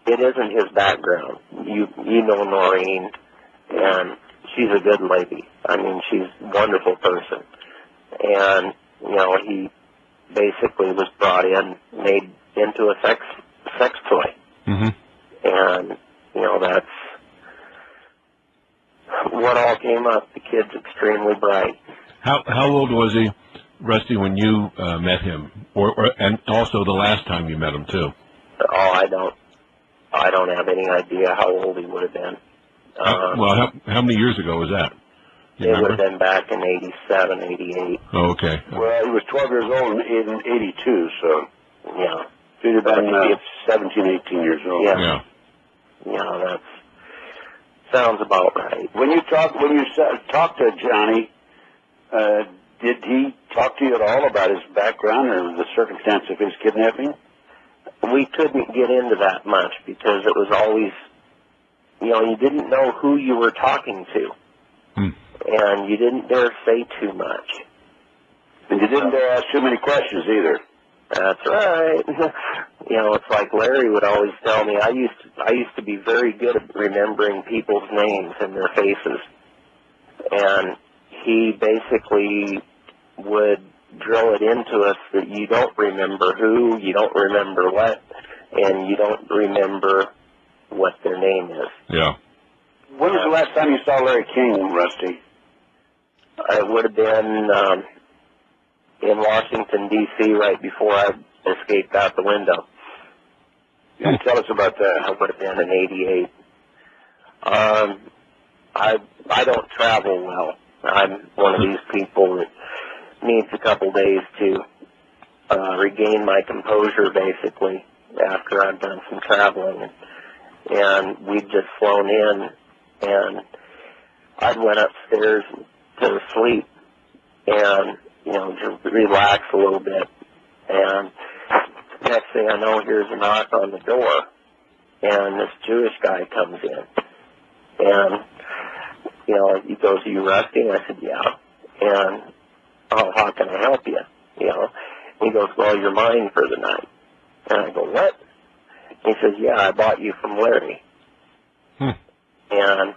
it isn't his background. You know Noreen, and she's a good lady. I mean, she's a wonderful person. And, you know, he basically was brought in, made into a sex toy. Mm-hmm. And, you know, that's what all came up. The kid's extremely bright. How old was he, Rusty, when you met him? And also the last time you met him, too? Oh, I don't have any idea how old he would have been. Well, how many years ago was that? It would have been back in 87, 88. Oh, okay. Well, he was 12 years old in 82, so... Yeah. He'd have been 17, 18 years old. Yeah. Yeah, that sounds about right. When you talked to Johnny, did he talk to you at all about his background or the circumstance of his kidnapping? We couldn't get into that much because it was always, you didn't know who you were talking to. And you didn't dare say too much. And you didn't dare ask too many questions either. That's right. It's like Larry would always tell me, I used to be very good at remembering people's names and their faces. And he basically would drill it into us that you don't remember who, you don't remember what, and you don't remember what their name is. Yeah. When was the last time you saw Larry King, Rusty? It would have been in Washington, D.C. right before I escaped out the window. Yeah, tell us about that. It would have been in 88. I don't travel well. I'm one of these people that needs a couple days to regain my composure, basically, after I've done some traveling. And we'd just flown in, and I went upstairs to sleep and, to relax a little bit. And next thing I know, here's a knock on the door, and this Jewish guy comes in. And, he goes, "Are you Rusty?" And I said, "Yeah." And, "Oh, how can I help you?" He goes, "Well, you're mine for the night." And I go, "What?" He says, "Yeah, I bought you from Larry." And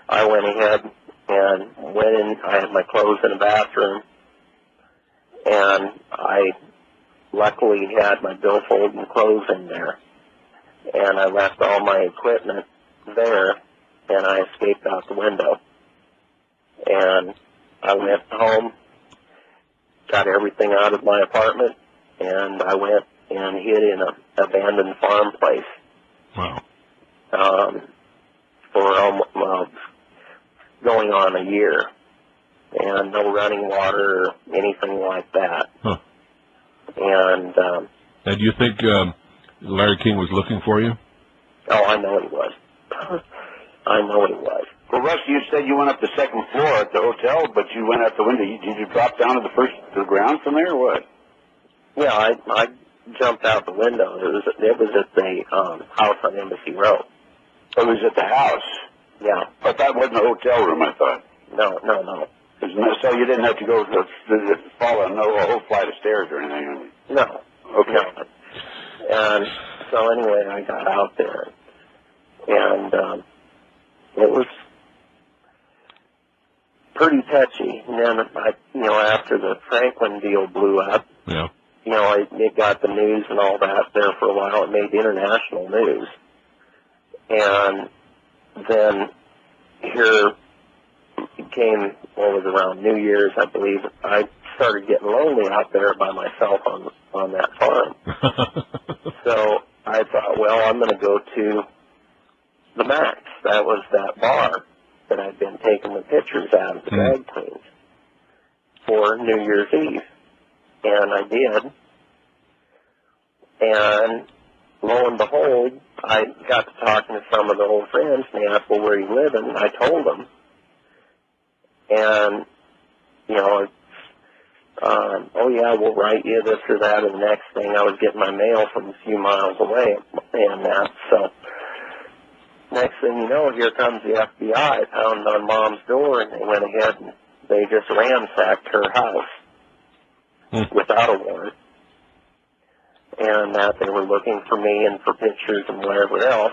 I went ahead and went in. I had my clothes in the bathroom, and I luckily had my billfold and clothes in there. And I left all my equipment there, and I escaped out the window. And I went home, got everything out of my apartment, and I went and hid in an abandoned farm place. Wow. For almost going on a year, and no running water or anything like that. Huh. And do you think Larry King was looking for you? Oh, I know he was. I know he was. Well, Russ, you said you went up the second floor at the hotel, but you went out the window. Did you drop down to the ground from there, or what? Yeah, I jumped out the window. It was at the house on Embassy Road. Oh, it was at the house? Yeah. But that wasn't a hotel room, I thought. No. So you didn't have to go follow a whole flight of stairs or anything? No. Okay. No. And so anyway, I got out there, and it was pretty touchy. And then after the Franklin deal blew up, yeah, it got the news and all that there for a while. It made international news, and then here came, what was around New Year's, I believe. I started getting lonely out there by myself on that farm. So I thought, well, I'm going to go to the Max. That was that bar that I'd been taking the pictures out of the drag queens for New Year's Eve. And I did. And lo and behold, I got to talking to some of the old friends, and they asked, well, where you living? And I told them. And, oh, yeah, we'll write you this or that. And the next thing, I was getting my mail from a few miles away. And so next thing you know, here comes the FBI, pounding on Mom's door, and they went ahead and they just ransacked her house without a warrant. And that they were looking for me and for pictures and whatever else.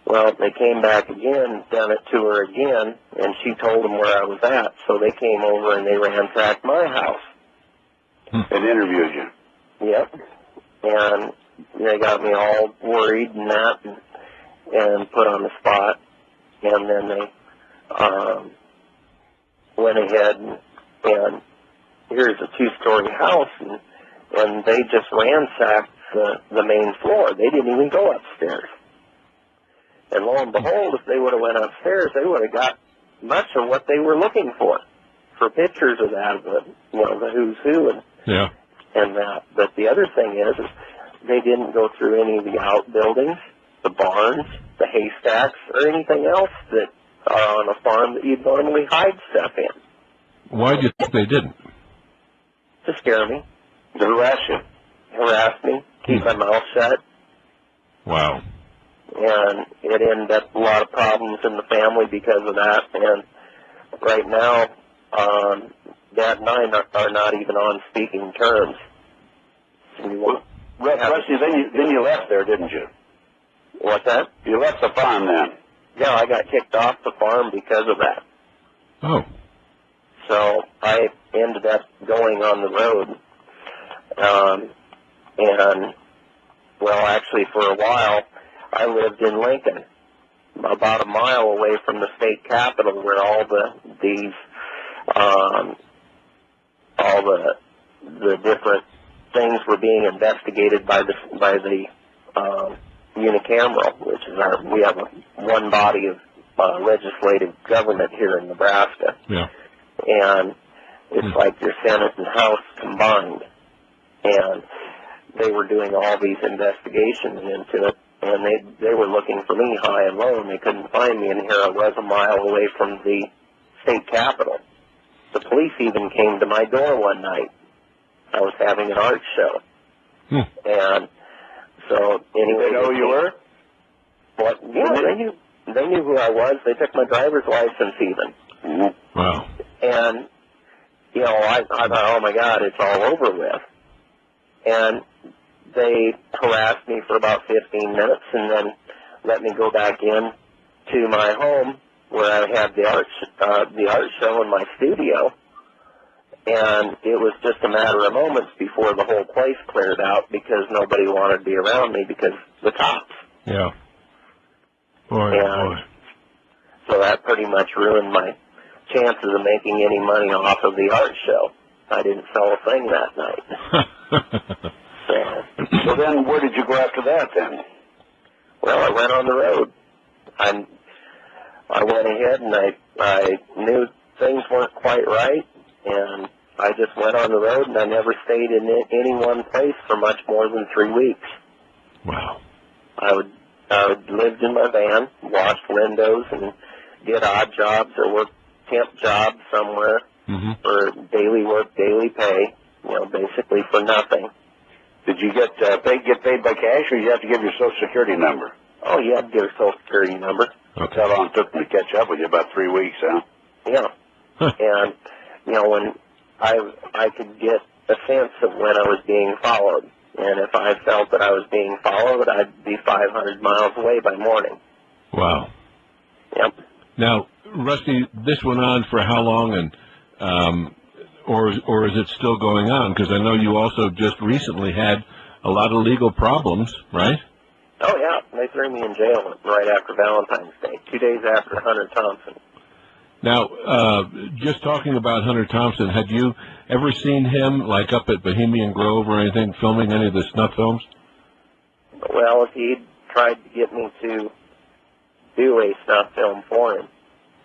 Well, they came back again, done it to her again, and she told them where I was at. So they came over and they ransacked my house. And interviewed you. Yep. And they got me all worried and that, and put on the spot. And then they went ahead and here's a 2-story house, and they just ransacked the main floor. They didn't even go upstairs. And lo and behold, if they would have went upstairs, they would have got much of what they were looking for pictures of that, the who's who and that. But the other thing is they didn't go through any of the outbuildings, the barns, the haystacks, or anything else that are on a farm that you'd normally hide stuff in. Why do you think they didn't? To scare me. To harass you. Harass me, keep my mouth shut. Wow. And it ended up a lot of problems in the family because of that. And right now, Dad and I are not even on speaking terms. Rusty, then you left there, didn't you? What's that? You left the farm then. Yeah, I got kicked off the farm because of that. Oh. So I ended up going on the road. And, well, actually for a while, I lived in Lincoln, about a mile away from the state capitol where all the different things were being investigated by the unicameral, which is we have one body of legislative government here in Nebraska. Yeah. And it's like your Senate and House combined. And they were doing all these investigations into it, and they were looking for me high and low, and they couldn't find me, and here I was a mile away from the state capitol. The police even came to my door one night. I was having an art show. And so anyway, they know who you were? What? Yeah, they knew who I was. They took my driver's license even. Wow. And I thought, oh my God, it's all over with. And they harassed me for about 15 minutes and then let me go back in to my home where I had the art show in my studio. And it was just a matter of moments before the whole place cleared out because nobody wanted to be around me because the cops. Yeah. Boy, boy. So that pretty much ruined my chances of making any money off of the art show. I didn't sell a thing that night. So then where did you go after that then? Well, I went on the road. I went ahead and I knew things weren't quite right, and I just went on the road, and I never stayed in any one place for much more than 3 weeks. Wow. I would lived in my van, washed windows, and did odd jobs or work temp jobs somewhere for daily work, daily pay, basically for nothing. Did you get paid by cash, or you have to give your Social Security number? Oh, you had to give your Social Security number. Okay. How long it took me to catch up with you? About 3 weeks, huh? Yeah. And, when I could get a sense of when I was being followed. And if I felt that I was being followed, I'd be 500 miles away by morning. Wow. Yep. Now, Rusty, this went on for how long, and or is it still going on? Because I know you also just recently had a lot of legal problems, right? Oh, yeah. They threw me in jail right after Valentine's Day, 2 days after Hunter Thompson. Now, just talking about Hunter Thompson, had you ever seen him, like up at Bohemian Grove or anything, filming any of the snuff films? Well, he tried to get me to do a snuff film for him.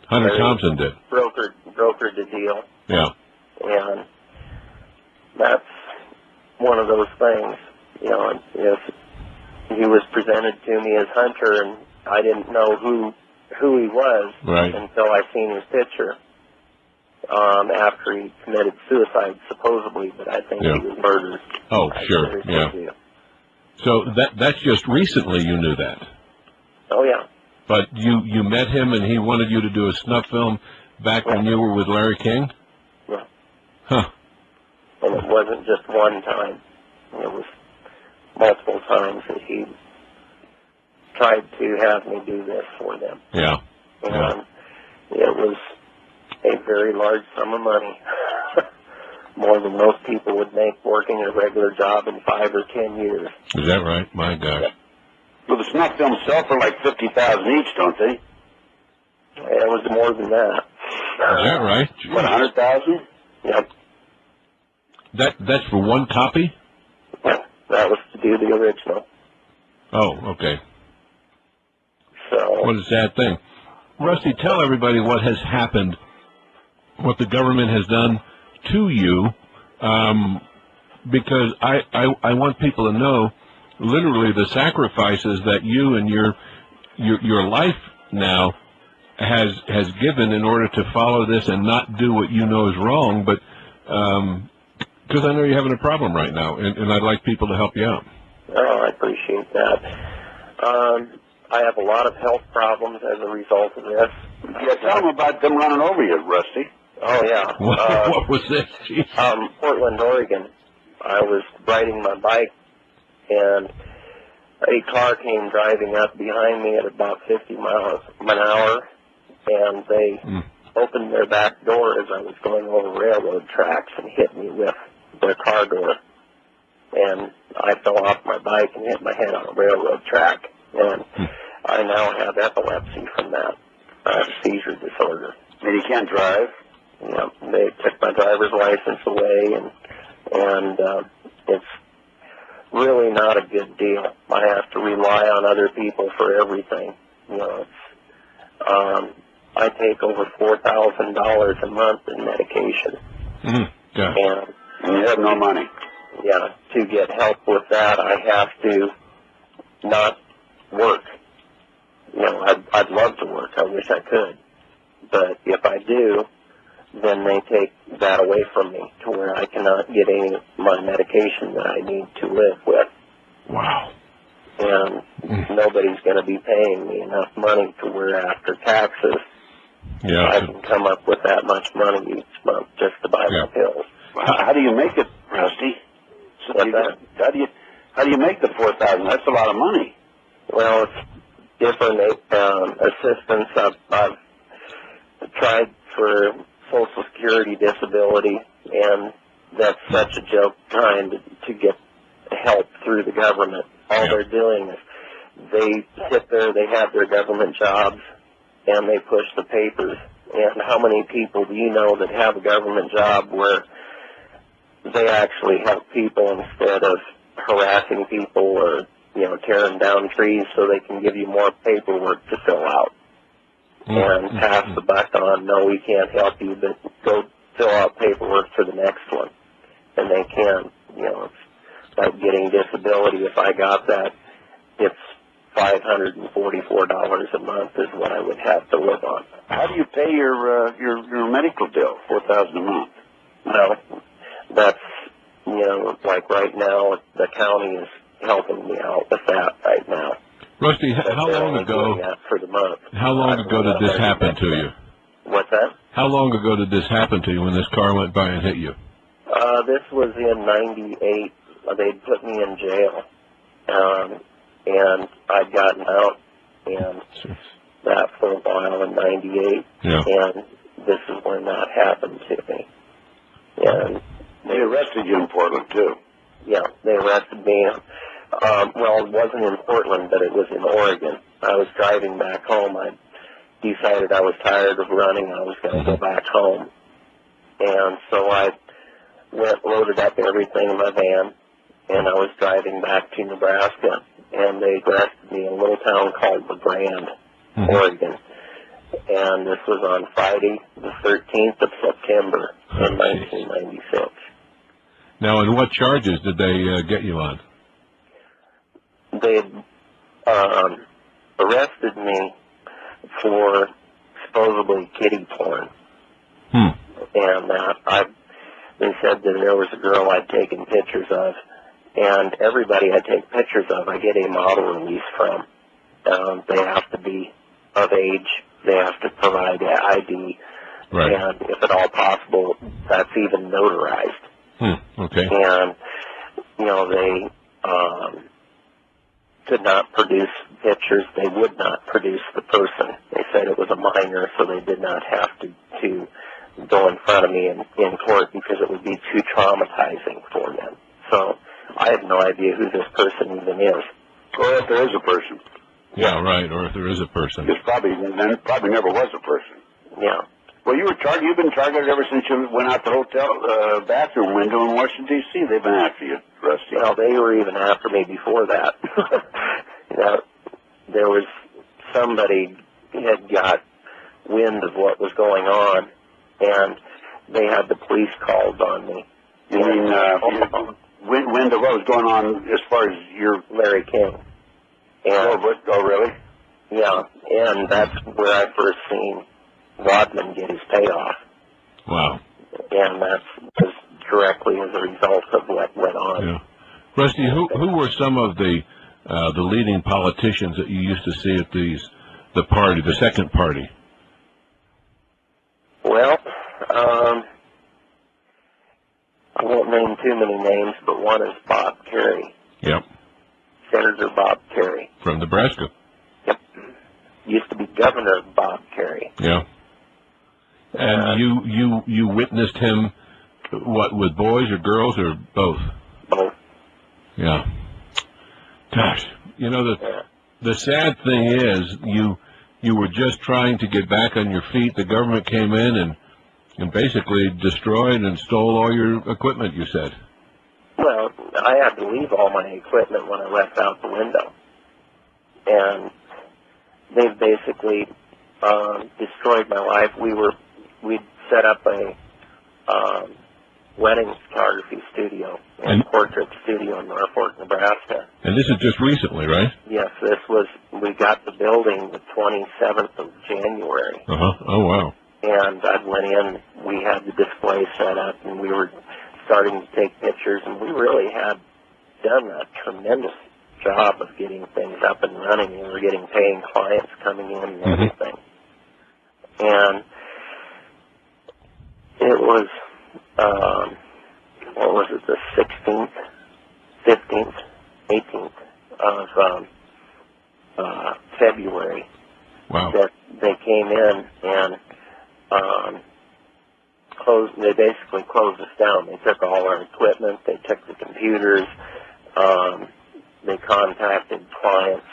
Hunter Thompson did. Brokered the deal. Yeah. And that's one of those things, if he was presented to me as Hunter and I didn't know who he was until I seen his picture after he committed suicide, supposedly, but I think he was murdered. Oh, sure, yeah. So that's just recently you knew that? Oh, yeah. But you met him and he wanted you to do a snuff film back when you were with Larry King? Yeah. Huh. And it wasn't just one time. It was multiple times that he tried to have me do this for them. Yeah. And it was a very large sum of money. More than most people would make working a regular job in 5 or 10 years. Is that right? My gosh. Yeah. Well, the snuff films sell for like $50,000 each, don't they? It was more than that. Is that right? Jeez. What, $100,000? Yep. That's for one copy? Yeah, that was to do the original. Oh, okay. So what a sad thing. Rusty, tell everybody what has happened, what the government has done to you, because I want people to know literally the sacrifices that you and your life now has given in order to follow this and not do what you know is wrong, but because I know you're having a problem right now, and I'd like people to help you out. Oh, I appreciate that. I have a lot of health problems as a result of this. Yeah, tell them about them running over you, Rusty. Oh, yeah. What was this? Portland, Oregon. I was riding my bike, and a car came driving up behind me at about 50 miles an hour, and they opened their back door as I was going over railroad tracks and hit me with their car door. And I fell off my bike and hit my head on a railroad track. And I now have epilepsy from that. I have seizure disorder. And you can't drive? Yeah, they took my driver's license away, and it's really not a good deal. I have to rely on other people for everything. You know, I take over $4,000 a month in medication. Yeah. And you have no money. Yeah, to get help with that, I have to not work. You know, I'd love to work. I wish I could. But if I do, then they take that away from me to where I cannot get any of my medication that I need to live with. Wow. And nobody's going to be paying me enough money to where after taxes, I can come up with that much money each month just to buy my pills. How do you make it, Rusty? How do you make the $4,000? That's a lot of money. Well, it's different assistance. I've tried for Social Security disability, and that's such a joke trying to get help through the government. All they're doing is they sit there, they have their government jobs, and they push the papers. And how many people do you know that have a government job where they actually help people instead of harassing people or, you know, tearing down trees so they can give you more paperwork to fill out and pass the buck on, no, we can't help you, but go fill out paperwork for the next one. And they can. You know, it's like getting disability. If I got that, it's $544 a month is what I would have to live on. How do you pay your medical bill, $4,000 a month? Well, that's, you know, like right now, the county is helping me out with that right now. Rusty, how long ago? For the month. How long ago did this happen to you? What's that? How long ago did this happen to you when this car went by and hit you? This was in '98. They put me in jail, and I'd gotten out, and that for a while in '98. Yeah. And this is when that happened to me. And they arrested you in Portland too. Yeah, they arrested me. Well, it wasn't in Portland, but it was in Oregon. I was driving back home. I decided I was tired of running. I was going to go back home. And so I loaded up everything in my van, and I was driving back to Nebraska. And they arrested me in a little town called LaGrande, Oregon. And this was on Friday, the 13th of September in 1996. Now, and what charges did they get you on? They arrested me for supposedly kiddie porn. And they said that there was a girl I'd taken pictures of, and everybody I take pictures of, I get a model release from. They have to be of age. They have to provide an ID. Right. And if at all possible, that's even notarized. Okay. And, you know, they could not produce pictures. They would not produce the person. They said it was a minor, so they did not have to go in front of me in court because it would be too traumatizing for them. So I have no idea who this person even is. Or if there is a person. Yeah, right, or if there is a person. There probably never was a person. Yeah. Well, you've been targeted ever since you went out the hotel bathroom window in Washington, D.C. They've been after you, Rusty. Well, they were even after me before that. You know, there was somebody had got wind of what was going on, and they had the police called on me. You mean wind of what was going on as far as your Larry King? And, oh, really? Yeah, and that's where I first seen Rodman get his payoff. Wow. And that was directly as a result of what went on. Yeah. Rusty, who were some of the leading politicians that you used to see at the second party? Well, I won't name too many names, but one is Bob Kerrey. Yep. Senator Bob Kerrey. From Nebraska. Yep. Used to be Governor Bob Kerrey. Yeah. And you witnessed him, what, with boys or girls or both? Both. Yeah. Gosh, the sad thing is you were just trying to get back on your feet. The government came in and basically destroyed and stole all your equipment, you said. Well, I had to leave all my equipment when I left out the window. And they've basically destroyed my life. We'd set up a wedding photography studio and portrait studio in Norfolk, Nebraska. And this is just recently, right? Yes, we got the building the 27th of January. Uh-huh. Oh, wow. And I went in, we had the display set up, and we were starting to take pictures, and we really had done a tremendous job of getting things up and running. We were getting paying clients coming in and everything. And it was, what was it, the 16th, 15th, 18th of February. Wow. That they came in and they basically closed us down. They took all our equipment, they took the computers, they contacted clients,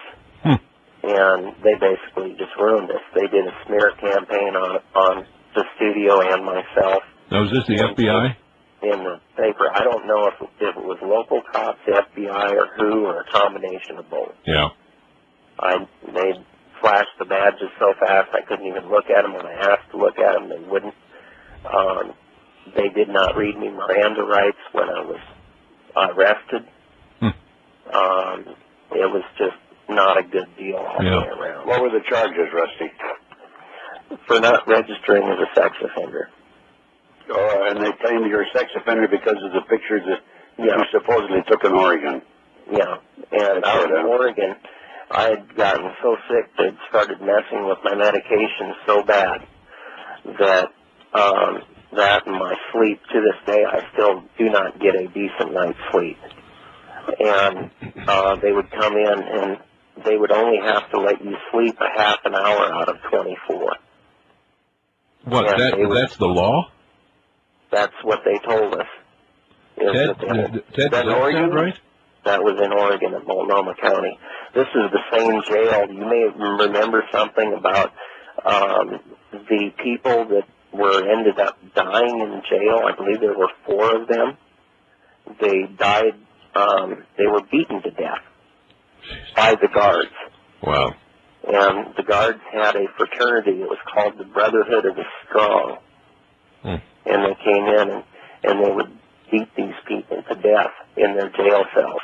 and they basically just ruined us. They did a smear campaign on the studio and myself. Now, is this the FBI? In the paper. I don't know if it was local cops, the FBI, or who, or a combination of both. Yeah. They flashed the badges so fast I couldn't even look at them. When I asked to look at them, they wouldn't. They did not read me Miranda rights when I was arrested. It was just not a good deal all the way around. What were the charges, Rusty? For not registering as a sex offender. Oh, and they claimed you're a sex offender because of the pictures that you supposedly took in Oregon. Yeah, and out in Oregon, I had gotten so sick that it started messing with my medication so bad that that and my sleep, to this day, I still do not get a decent night's sleep. And they would come in and they would only have to let you sleep a half an hour out of 24. What, that's the law? That's what they told us. Ted, does that sound right? That was in Oregon at Multnomah County. This is the same jail. You may remember something about the people that ended up dying in jail. I believe there were 4 of them. They died. They were beaten to death by the guards. Wow. And the guards had a fraternity. It was called the Brotherhood of the Strong. And they came in and they would beat these people to death in their jail cells.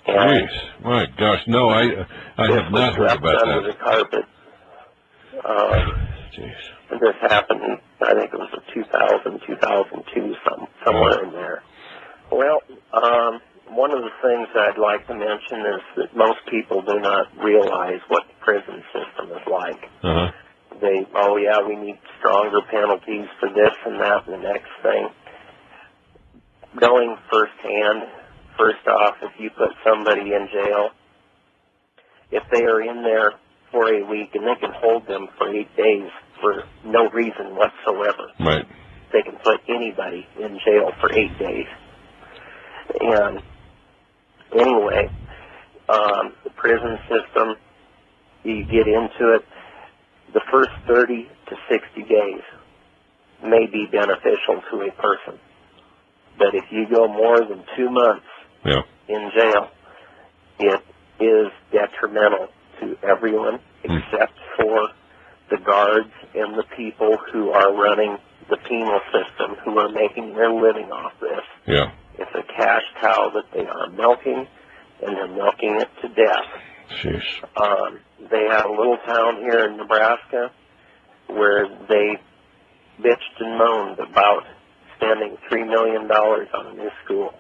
Jeez, my gosh, no, I have not heard about that. Under the carpet. Jeez. This happened, I think it was in 2000, 2002, somewhere in there. Well, one of the things I'd like to mention is that most people do not realize what the prison system is like. We need stronger penalties for this and that and the next thing. Knowing firsthand, first off, if you put somebody in jail, if they are in there for a week, and they can hold them for 8 days for no reason whatsoever. Right. They can put anybody in jail for 8 days. And anyway, the prison system, you get into it, the first 30 to 60 days may be beneficial to a person. But if you go more than 2 months in jail, it is detrimental to everyone except for the guards and the people who are running the penal system, who are making their living off this. Yeah. It's a cash cow that they are milking, and they're milking it to death. Jeez. They have a little town here in Nebraska where they bitched and moaned about spending $3 million on a new school.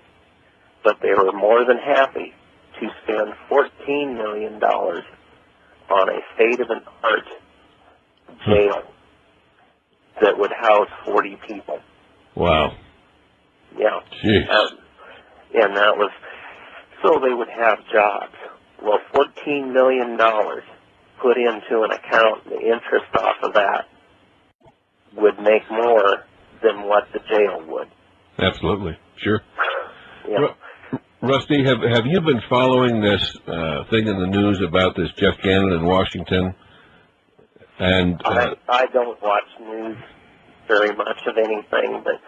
But they were more than happy to spend $14 million on a state-of-the-art jail that would house 40 people. Wow. Yeah. Jeez. And that was so they would have jobs. Well, $14 million put into an account, the interest off of that would make more than what the jail would. Absolutely. Sure. Yeah. Rusty, have you been following this thing in the news about this Jeff Gannon in Washington? And I don't watch news very much of anything, but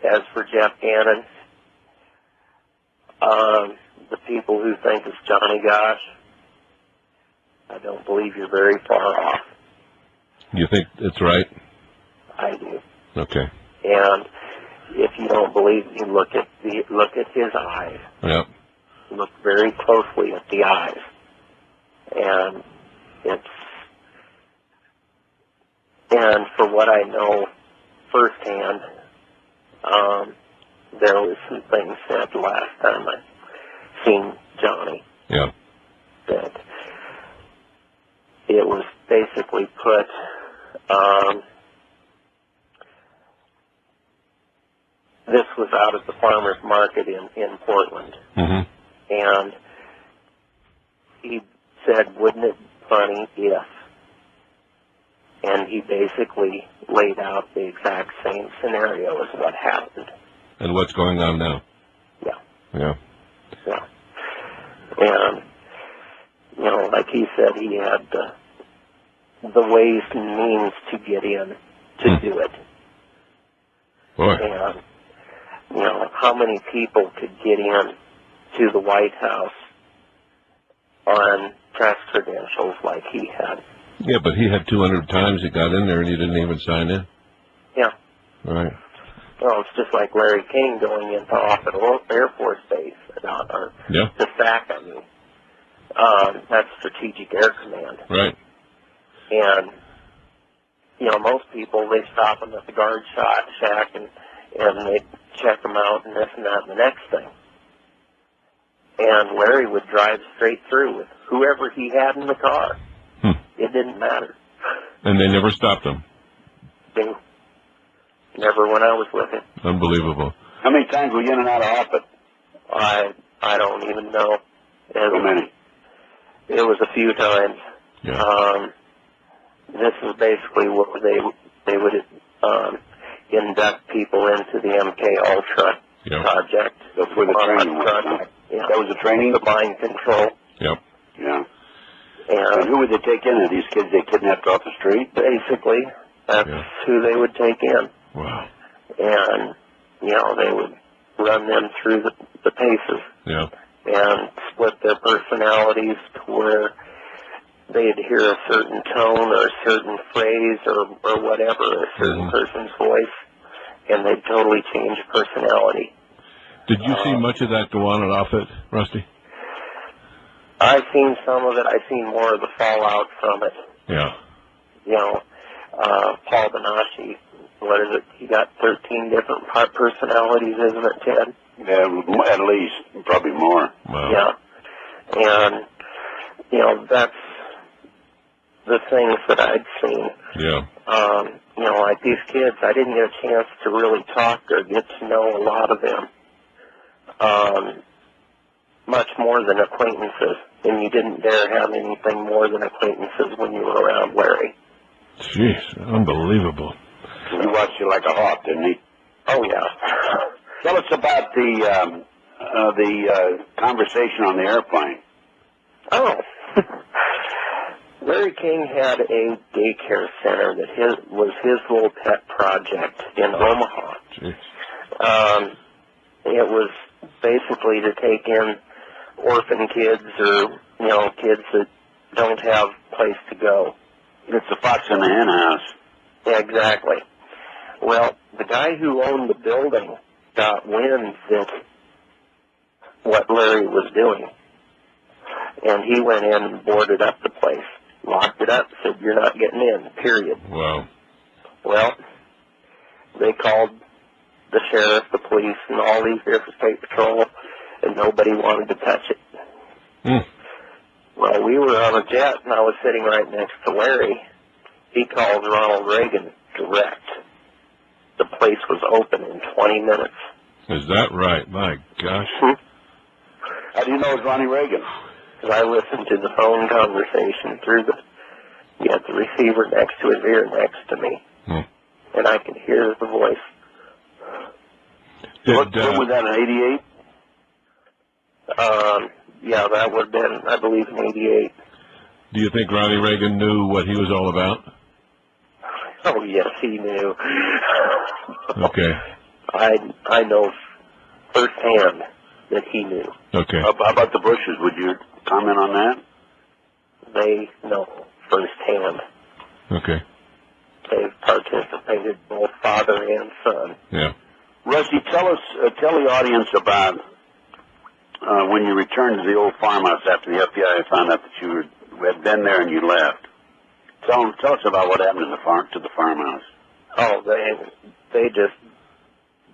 as for Jeff Gannon, the people who think it's Johnny Gosh, I don't believe you're very far off. You think it's right? I do. Okay. And if you don't believe me, look at his eyes. Yep. Look very closely at the eyes, and for what I know firsthand, there was some things said last time I seen Johnny. Yeah. That it was basically put. This was out at the farmer's market in Portland. Mm-hmm. And he said, wouldn't it be funny if? And he basically laid out the exact same scenario as what happened. And what's going on now? Yeah. Yeah. Yeah. And, like he said, he had the ways and means to get in to do it. Boy. And, how many people could get in to the White House on press credentials like he had? Yeah, but he had 200 times he got in there and he didn't even sign in. Yeah. Right. Well, it's just like Larry King going into Offutt Air Force Base to SAC, I mean. That's Strategic Air Command. Right. And, most people, they stop them at the guard shack and they check them out and this and that and the next thing. And Larry would drive straight through with whoever he had in the car. It didn't matter. And they never stopped him? Never when I was with him. Unbelievable. How many times were you in and out of Offutt? I don't even know. How many? It was a few times. Yeah. This is basically what they would induct people into the MK Ultra project. That's where the training was. Yeah. That was the training? The mind control. Yep. Yeah. And who would they take in? Are these kids they kidnapped off the street? Basically, that's who they would take in. Wow. And, they would run them through the paces. Yeah. And split their personalities to where they'd hear a certain tone or a certain phrase or whatever, a certain person's voice, and they'd totally change personality. Did you see much of that go on at Offutt, Rusty? I've seen some of it. I've seen more of the fallout from it. Yeah. Paul Benashi, what is it? He got 13 different personalities, isn't it, Ted? Yeah, at least. Probably more. Wow. Yeah. And, that's the things that I'd seen. Yeah. Like these kids, I didn't get a chance to really talk or get to know a lot of them. Much more than acquaintances. And you didn't dare have anything more than acquaintances when you were around Larry. Jeez, unbelievable. He watched you like a hawk, didn't he? Oh, yeah. Tell us about the conversation on the airplane. Oh. Larry King had a daycare center that was his little pet project in Omaha. Jeez. It was basically to take in orphan kids or, kids that don't have place to go. It's the fox in the hen house. Yeah, exactly. Well, the guy who owned the building got wind that what Larry was doing, and he went in and boarded up the place, locked it up, said, "You're not getting in, period." Wow. Well, they called the sheriff, the police, and all these here for state patrol, and nobody wanted to touch it. Mm. Well, we were on a jet, and I was sitting right next to Larry. He calls Ronald Reagan direct. The place was open in 20 minutes. Is that right? My gosh. How do you know it's Ronnie Reagan? Because I listened to the phone conversation through the receiver next to his ear next to me, and I could hear the voice. What was that, in 88? Yeah, that would have been, I believe, in 88. Do you think Ronnie Reagan knew what he was all about? Oh, yes, he knew. Okay. I know firsthand that he knew. Okay. How about the Bushes? Would you comment on that? They know firsthand. Okay. They've participated, both father and son. Yeah. Rusty, tell the audience about when you returned to the old farmhouse after the FBI found out that you had been there and you left. Tell us about what happened to the farmhouse. Oh, they just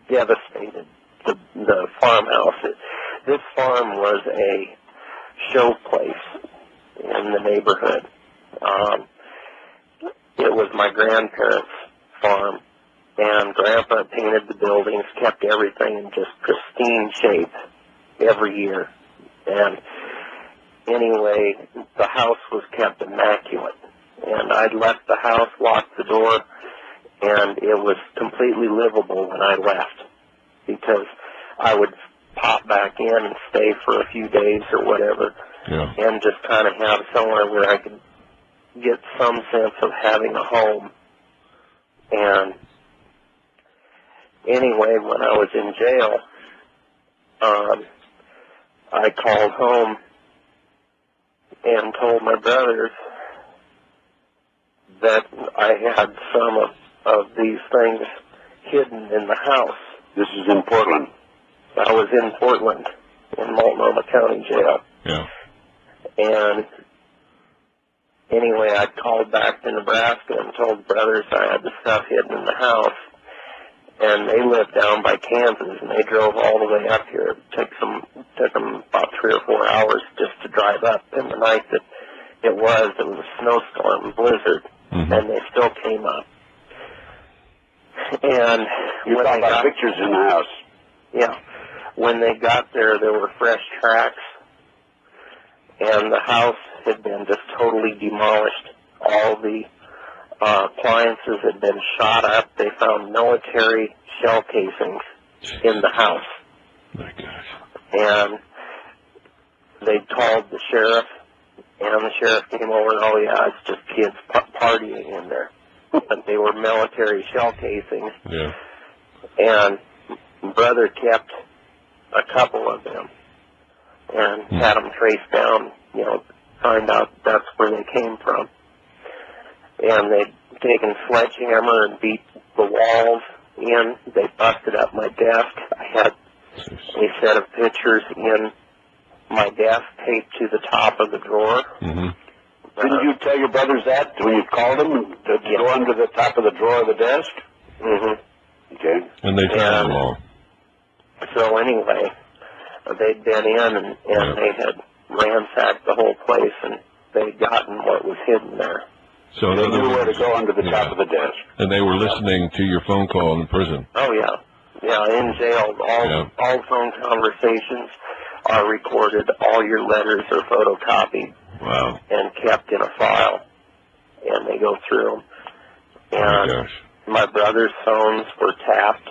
devastated the farmhouse. This farm was a show place in the neighborhood. It was my grandparents' farm, and Grandpa painted the buildings, kept everything in just pristine shape every year. And anyway, the house was kept immaculate. And I'd left the house, locked the door, and it was completely livable when I left, because I would pop back in and stay for a few days or whatever, and just kind of have somewhere where I could get some sense of having a home. And anyway, when I was in jail, I called home and told my brothers that I had some of these things hidden in the house. This is in Portland. I was in Portland, in Multnomah County Jail. Yeah. And anyway, I called back to Nebraska and told the brothers I had the stuff hidden in the house. And they lived down by Kansas, and they drove all the way up here. It took them about 3 or 4 hours just to drive up. And the night that it was a snowstorm, blizzard, and they still came up. And you talking about pictures in the house? Yeah. When they got there, there were fresh tracks, and the house had been just totally demolished. All the appliances had been shot up. They found military shell casings in the house. My gosh. And they called the sheriff, and the sheriff came over, and oh yeah, it's just kids partying in there. But they were military shell casings. Yeah. And brother kept a couple of them and had them traced down, find out that's where they came from. And they'd taken sledgehammer and beat the walls in. They busted up my desk. I had a set of pictures in my desk taped to the top of the drawer. Didn't you tell your brothers that when you called them to go under the top of the drawer of the desk? Okay. And they found them all. So anyway, they'd been in and they had ransacked the whole place, and they'd gotten what was hidden there. So they knew where to go under the top of the desk. And they were listening to your phone call in prison. Oh yeah, in jail. All phone conversations are recorded. All your letters are photocopied. Wow. And kept in a file, and they go through them. And my brother's phones were tapped.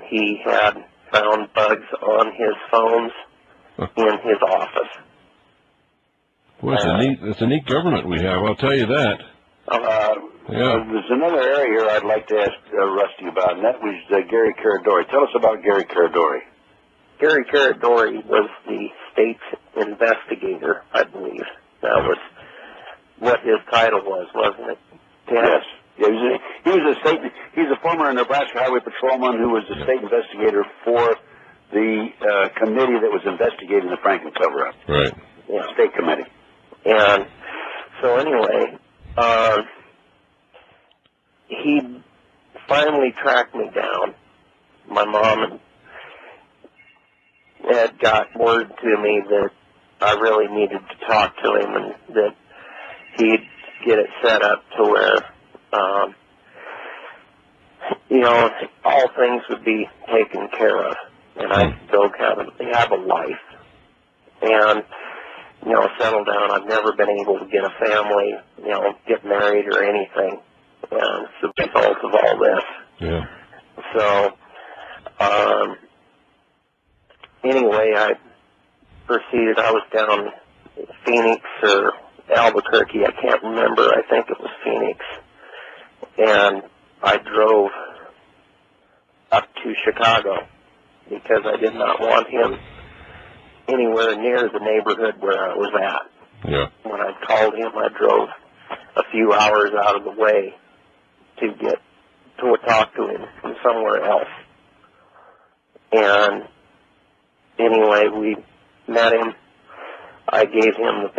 He had found bugs on his phones in his office. Well, it's a neat government we have, I'll tell you that. There's another area here I'd like to ask Rusty about, and that was Gary Caradori. Tell us about Gary Caradori. Gary Caradori was the state's investigator, I believe, That was what his title was, wasn't it? Yes. Yeah, he's a former Nebraska Highway Patrolman who was the state investigator for the committee that was investigating the Franklin cover-up. Right. Yeah. State committee. And so anyway, he finally tracked me down. My mom had got word to me that I really needed to talk to him and that he'd get it set up to where, all things would be taken care of. And I'd go have a life and, settle down. I've never been able to get a family, get married or anything. And it's the result of all this. Yeah. So, anyway, I proceeded. I was down in Phoenix or Albuquerque. I can't remember. I think it was Phoenix. And I drove up to Chicago because I did not want him anywhere near the neighborhood where I was at. Yeah. When I called him, I drove a few hours out of the way to get to talk to him from somewhere else. And anyway, we met him. I gave him the